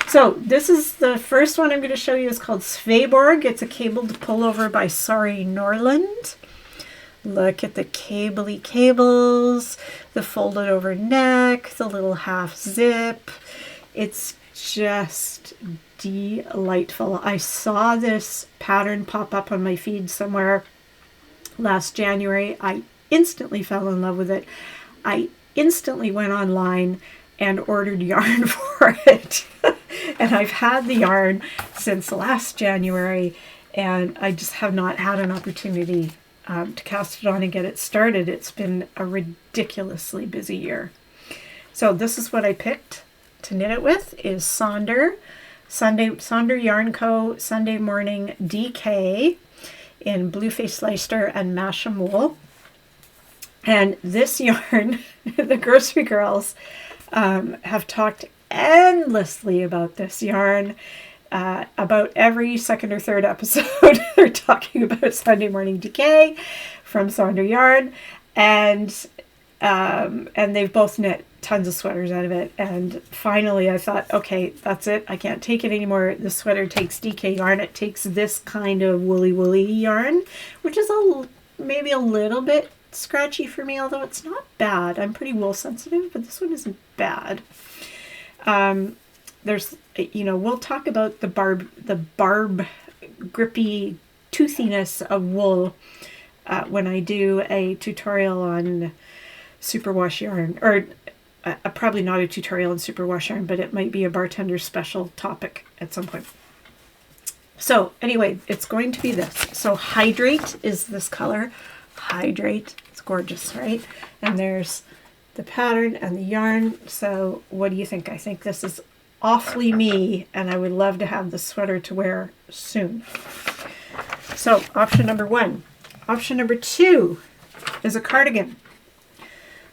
So this is the first one I'm going to show you. Is called Sveaborg. It's a cabled pullover by Sari Nordlund. Look at the cabley cables, the folded over neck, the little half zip. It's just delightful. I saw this pattern pop up on my feed somewhere last January. I instantly fell in love with it. I instantly went online and ordered yarn for it. And I've had the yarn since last January, and I just have not had an opportunity to cast it on and get it started. It's been a ridiculously busy year. So this is what I picked to knit it with, is Sonder Yarn Co. Sunday Morning DK in Blueface Leicester and Masham wool. And this yarn, the grocery girls have talked endlessly about this yarn. About every second or third episode, they're talking about Sunday Morning DK from Sonder Yarn, and they've both knit tons of sweaters out of it. And finally I thought, okay, that's it. I can't take it anymore. The sweater takes DK yarn. It takes this kind of woolly yarn, which is maybe a little bit scratchy for me, although it's not bad. I'm pretty wool sensitive, but this one isn't bad. There's, we'll talk about the barb grippy toothiness of wool when I do a tutorial on superwash yarn, or probably not a tutorial on superwash yarn, but it might be a bartender special topic at some point. So anyway, it's going to be this. So Hydrate is this color. Hydrate. It's gorgeous, right? And there's the pattern and the yarn. So what do you think? I think this is awfully me, and I would love to have the sweater to wear soon. So option number 1. Option number 2 is a cardigan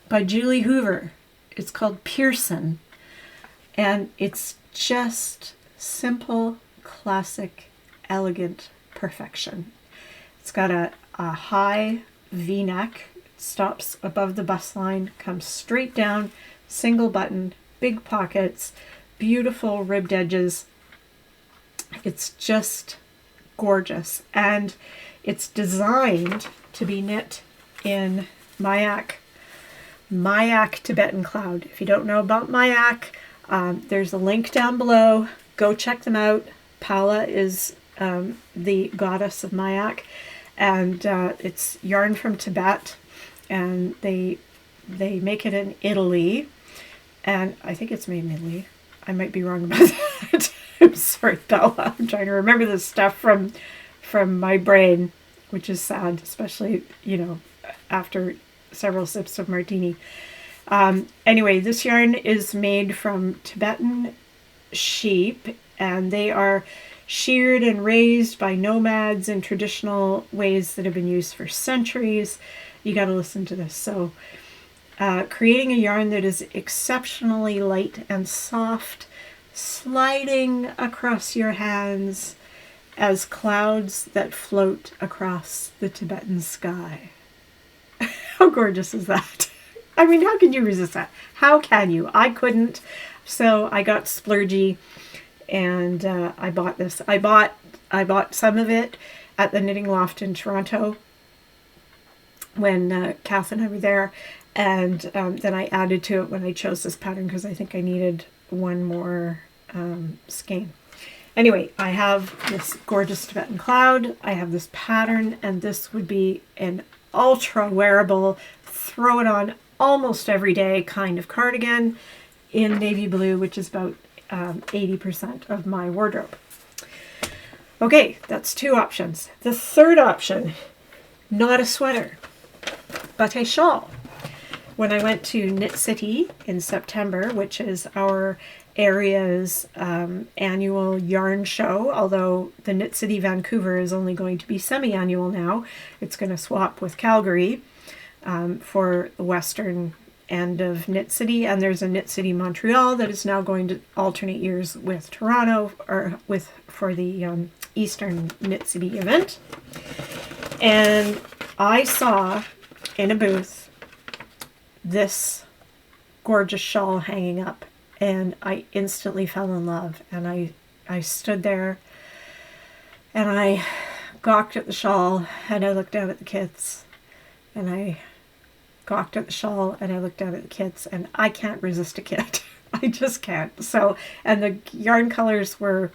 by Julie Hoover. It's called Pearson, and it's just simple, classic, elegant perfection. It's got a high V-neck, stops above the bust line, comes straight down, single button, big pockets, beautiful ribbed edges. It's just gorgeous, and it's designed to be knit in Mayak Tibetan Cloud. If you don't know about Mayak, there's a link down below. Go check them out. Paula is the goddess of Mayak, and it's yarn from Tibet, and they make it in Italy, and I think it's made in Italy. I might be wrong about that. I'm sorry, Bella. I'm trying to remember this stuff from my brain, which is sad, especially, after several sips of martini. Anyway, this yarn is made from Tibetan sheep, and they are sheared and raised by nomads in traditional ways that have been used for centuries. You got to listen to this. So, creating a yarn that is exceptionally light and soft, sliding across your hands as clouds that float across the Tibetan sky. How gorgeous is that? I mean, how can you resist that? How can you? I couldn't. So I got splurgy, and I bought this. I bought some of it at the Knitting Loft in Toronto when Kath and I were there, and then I added to it when I chose this pattern because I think I needed one more skein. Anyway, I have this gorgeous Tibetan Cloud. I have this pattern, and this would be an ultra wearable, throw it on almost every day kind of cardigan in navy blue, which is about 80% of my wardrobe. Okay, that's 2 options. The third option, not a sweater, but a shawl. When I went to Knit City in September, which is our area's annual yarn show, although the Knit City Vancouver is only going to be semi-annual now. It's going to swap with Calgary for the western end of Knit City, and there's a Knit City Montreal that is now going to alternate years with Toronto for the Eastern Knit City event. And I saw in a booth this gorgeous shawl hanging up, and I instantly fell in love, and I stood there and I gawked at the shawl, and I looked down at the kits, and I gawked at the shawl, and I looked down at the kits, and I can't resist a kit. I just can't. So, and the yarn colors were,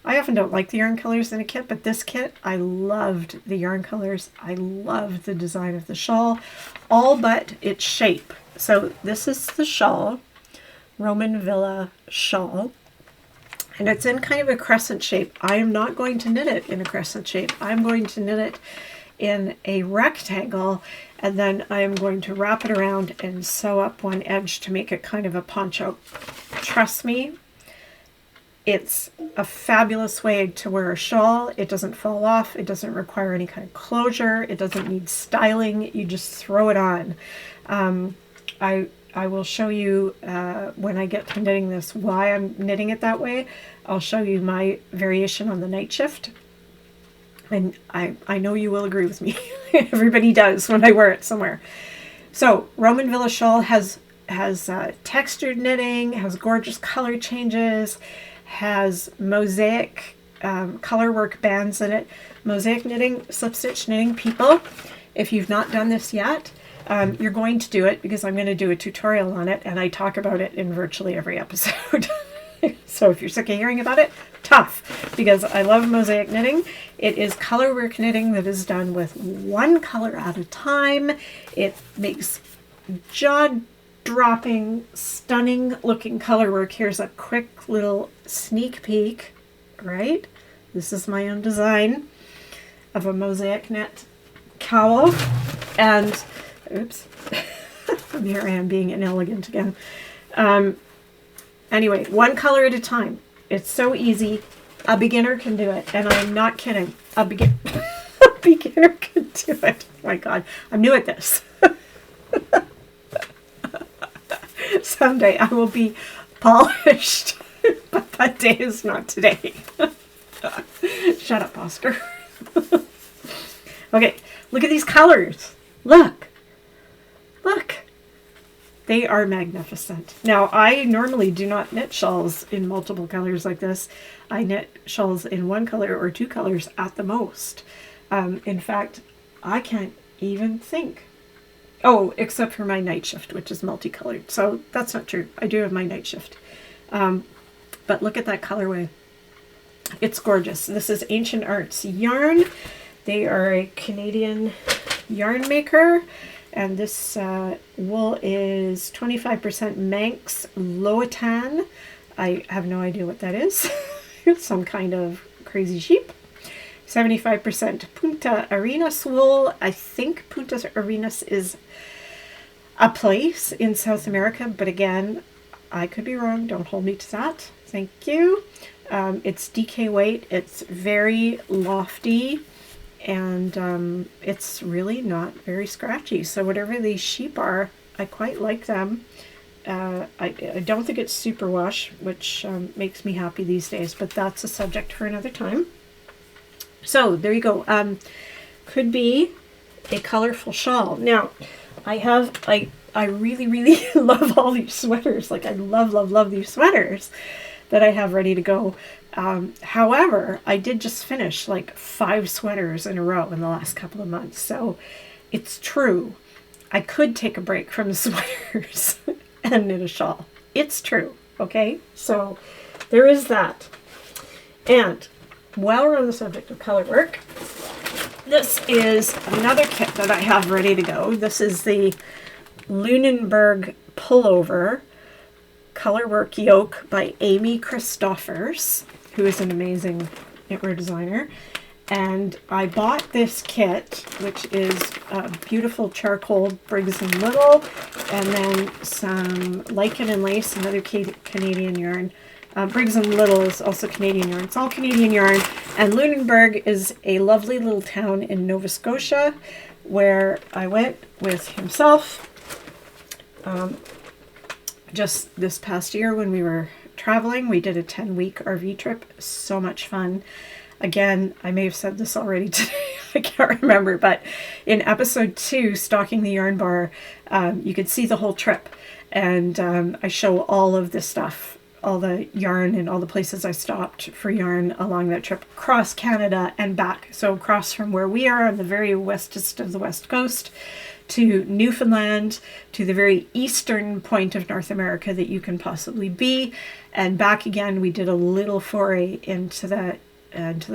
I often don't like the yarn colors in a kit, but this kit, I loved the yarn colors. I loved the design of the shawl, all but its shape. So this is the shawl, Roman Villa shawl, and it's in kind of a crescent shape. I am not going to knit it in a crescent shape. I'm going to knit it in a rectangle, and then I am going to wrap it around and sew up one edge to make it kind of a poncho. Trust me, it's a fabulous way to wear a shawl. It doesn't fall off. It doesn't require any kind of closure. It doesn't need styling. You just throw it on. I will show you when I get to knitting this why I'm knitting it that way. I'll show you my variation on the night shift. And I know you will agree with me. Everybody does when I wear it somewhere. So Roman Villa shawl has has textured knitting, has gorgeous color changes, has mosaic color work bands in it. Mosaic knitting, slip stitch knitting people, if you've not done this yet, you're going to do it because I'm going to do a tutorial on it, and I talk about it in virtually every episode. So if you're sick of hearing about it, tough, because I love mosaic knitting. It is color work knitting that is done with one color at a time. It makes jaw-dropping, stunning looking color work. Here's a quick little sneak peek, right? This is my own design of a mosaic knit cowl. And, oops, here I am being inelegant again. Anyway, one color at a time. It's so easy. A beginner can do it. And I'm not kidding. A beginner can do it. Oh my God. I'm new at this. Someday I will be polished. But that day is not today. Shut up, Oscar. Okay, look at these colors. Look. Look. They are magnificent. Now, I normally do not knit shawls in multiple colors like this. I knit shawls in one color or two colors at the most. In fact, I can't even think. Oh, except for my night shift, which is multicolored. So that's not true. I do have my night shift. But look at that colorway. It's gorgeous. This is Ancient Arts Yarn. They are a Canadian yarn maker. And this wool is 25% Manx Loatan. I have no idea what that is. Some kind of crazy sheep. 75% Punta Arenas wool. I think Punta Arenas is a place in South America, but again, I could be wrong. Don't hold me to that. Thank you. It's DK weight. It's very lofty. And it's really not very scratchy. So whatever these sheep are, I quite like them. I don't think it's superwash, which makes me happy these days, but that's a subject for another time. So there you go. Could be a colorful shawl. Now, I really, really love all these sweaters. Like, I love these sweaters that I have ready to go. However, I did just finish like 5 sweaters in a row in the last couple of months. So it's true. I could take a break from the sweaters and knit a shawl. It's true. Okay. So there is that. And while we're on the subject of color work, this is another kit that I have ready to go. This is the Lunenburg Pullover Color Work Yoke by Amy Christoffers, who is an amazing knitwear designer. And I bought this kit, which is a beautiful charcoal Briggs & Little, and then some lichen and lace, another Canadian yarn. Briggs & Little is also Canadian yarn. It's all Canadian yarn. And Lunenburg is a lovely little town in Nova Scotia where I went with himself just this past year when we were traveling. We did a 10-week RV trip. So much fun. Again, I may have said this already today. I can't remember, but in episode 2, Stalking the Yarn Bar, you could see the whole trip. And I show all of this stuff, all the yarn and all the places I stopped for yarn along that trip across Canada and back. So across from where we are on the very westest of the West Coast to Newfoundland, to the very eastern point of North America that you can possibly be, and back again. We did a little foray into the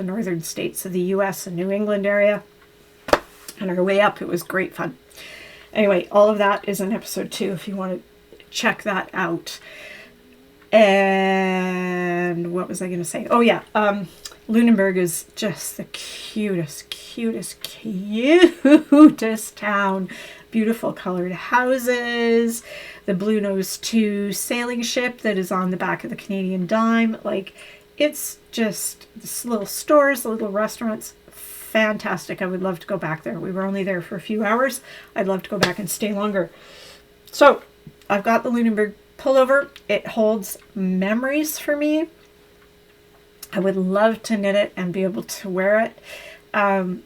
northern states of the US and New England area. On our way up, it was great fun. Anyway, all of that is in episode 2 if you want to check that out. And what was I going to say? Oh yeah, Lunenburg is just the cutest town. Beautiful colored houses, the Blue Nose 2 sailing ship that is on the back of the Canadian dime. Like, it's just this little stores, little restaurants. Fantastic. I would love to go back there. We were only there for a few hours. I'd love to go back and stay longer. So I've got the Lunenburg pullover. It holds memories for me. I would love to knit it and be able to wear it. And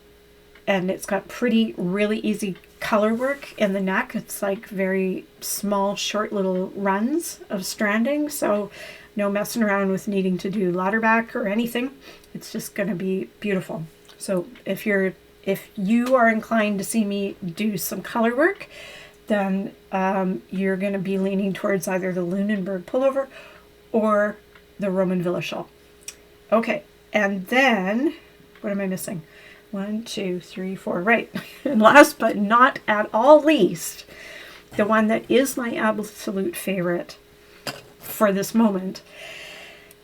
it's got pretty, really easy color work in the neck. It's like very small, short little runs of stranding. So no messing around with needing to do ladder back or anything. It's just going to be beautiful. So if you are inclined to see me do some color work, then you're going to be leaning towards either the Lunenburg pullover or the Roman Villa shawl. Okay, and then what am I missing? 1, 2, 3, 4, right. And last but not at all least, the one that is my absolute favorite for this moment,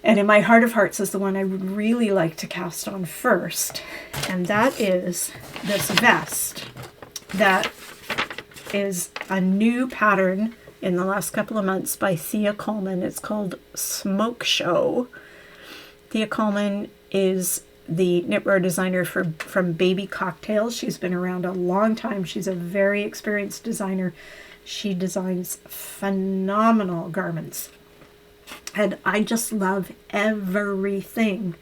and in my heart of hearts is the one I would really like to cast on first, and that is this vest that is a new pattern in the last couple of months by Thea Coleman. It's called Smoke Show. Thea Coleman is the knitwear designer from Baby Cocktails. She's been around a long time. She's a very experienced designer. She designs phenomenal garments. And I just love everything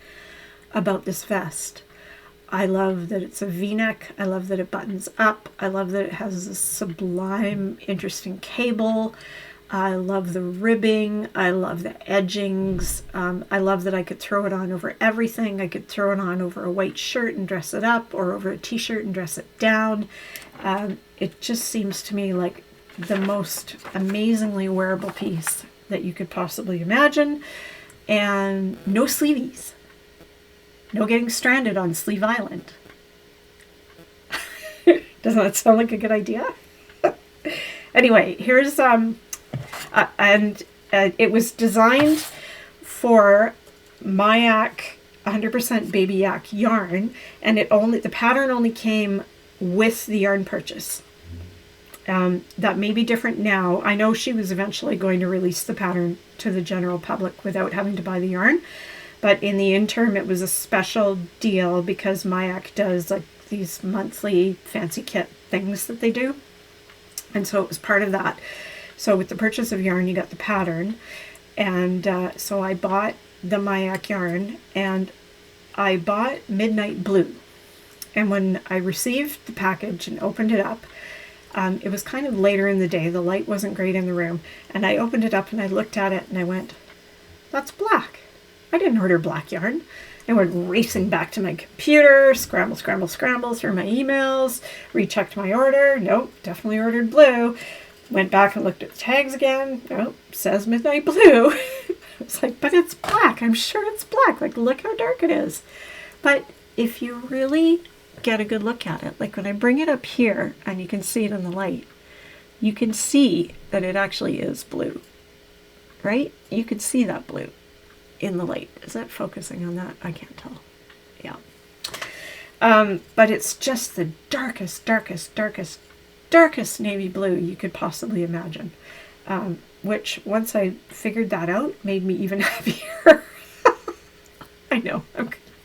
about this vest. I love that it's a V-neck. I love that it buttons up. I love that it has this sublime, interesting cable. I love the ribbing. I love the edgings. I love that I could throw it on over everything. I could throw it on over a white shirt and dress it up, or over a t-shirt and dress it down. It just seems to me like the most amazingly wearable piece that you could possibly imagine. And no sleeveys. No getting stranded on Sleeve Island. Doesn't that sound like a good idea? Anyway, here's it was designed for Mayak 100% baby yak yarn, and the pattern only came with the yarn purchase. That may be different now. I know she was eventually going to release the pattern to the general public without having to buy the yarn, but in the interim it was a special deal because Mayak does like these monthly fancy kit things that they do, and so it was part of that. So with the purchase of yarn, you got the pattern, and so I bought the Mayak yarn, and I bought Midnight Blue. And when I received the package and opened it up, it was kind of later in the day. The light wasn't great in the room, and I opened it up and I looked at it and I went, "That's black. I didn't order black yarn." I went racing back to my computer, scramble through my emails, rechecked my order. Nope, definitely ordered blue. Went back and looked at the tags again. Nope, says Midnight Blue. I was like, but it's black. I'm sure it's black. Like, look how dark it is. But if you really get a good look at it, like when I bring it up here and you can see it in the light, you can see that it actually is blue, right? You can see that blue in the light. Is that focusing on that? I can't tell. Yeah. But it's just the darkest navy blue you could possibly imagine, which once I figured that out made me even happier. I know,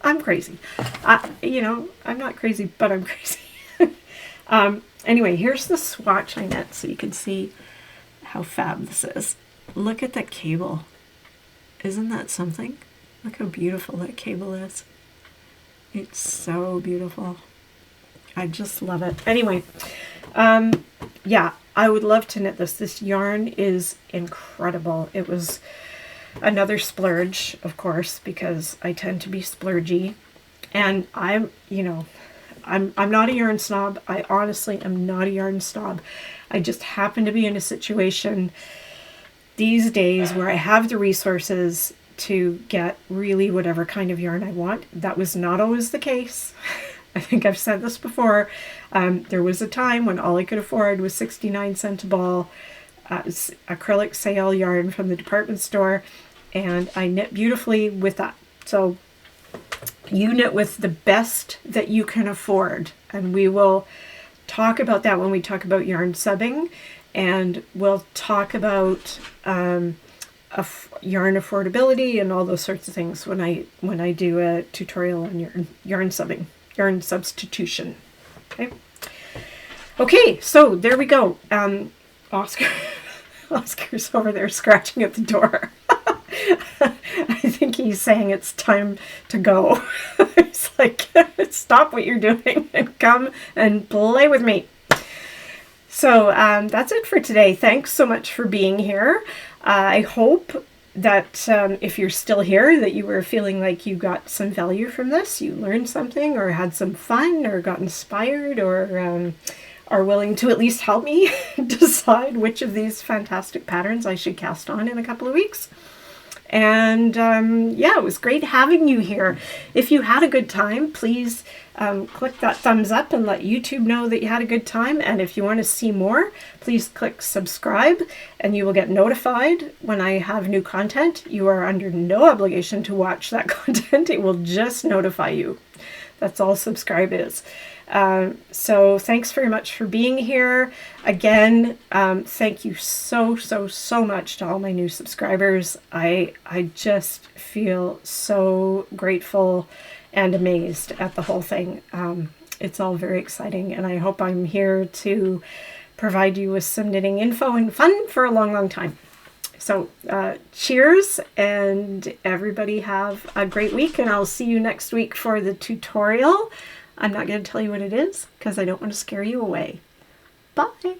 I'm crazy. I'm not crazy, but I'm crazy. Anyway, here's the swatch I knit so you can see how fab this is. Look at that cable. Isn't that something? Look how beautiful that cable is. It's so beautiful. I just love it. Anyway, yeah, I would love to knit this. This yarn is incredible. It was another splurge, of course, because I tend to be splurgy, and I'm not a yarn snob. I honestly am not a yarn snob. I just happen to be in a situation these days where I have the resources to get really whatever kind of yarn I want. That was not always the case. I think I've said this before. There was a time when all I could afford was 69 cents a ball acrylic sale yarn from the department store, and I knit beautifully with that. So you knit with the best that you can afford, and we will talk about that when we talk about yarn subbing, and we'll talk about yarn affordability and all those sorts of things when I do a tutorial on yarn subbing. Yarn substitution. Okay, so there we go. Oscar's over there scratching at the door. I think he's saying it's time to go. It's like, stop what you're doing and come and play with me. So that's it for today. Thanks so much for being here. I hope that if you're still here, that you were feeling like you got some value from this, you learned something or had some fun or got inspired or are willing to at least help me decide which of these fantastic patterns I should cast on in a couple of weeks. And yeah, it was great having you here. If you had a good time, please click that thumbs up and let YouTube know that you had a good time. And if you want to see more, please click subscribe and you will get notified when I have new content. You are under no obligation to watch that content. It will just notify you. That's all subscribe is. So thanks very much for being here. Again, thank you so much to all my new subscribers. I just feel so grateful and amazed at the whole thing. It's all very exciting, and I hope I'm here to provide you with some knitting info and fun for a long time. So cheers, and everybody have a great week, and I'll see you next week for the tutorial. I'm not going to tell you what it is because I don't want to scare you away. Bye.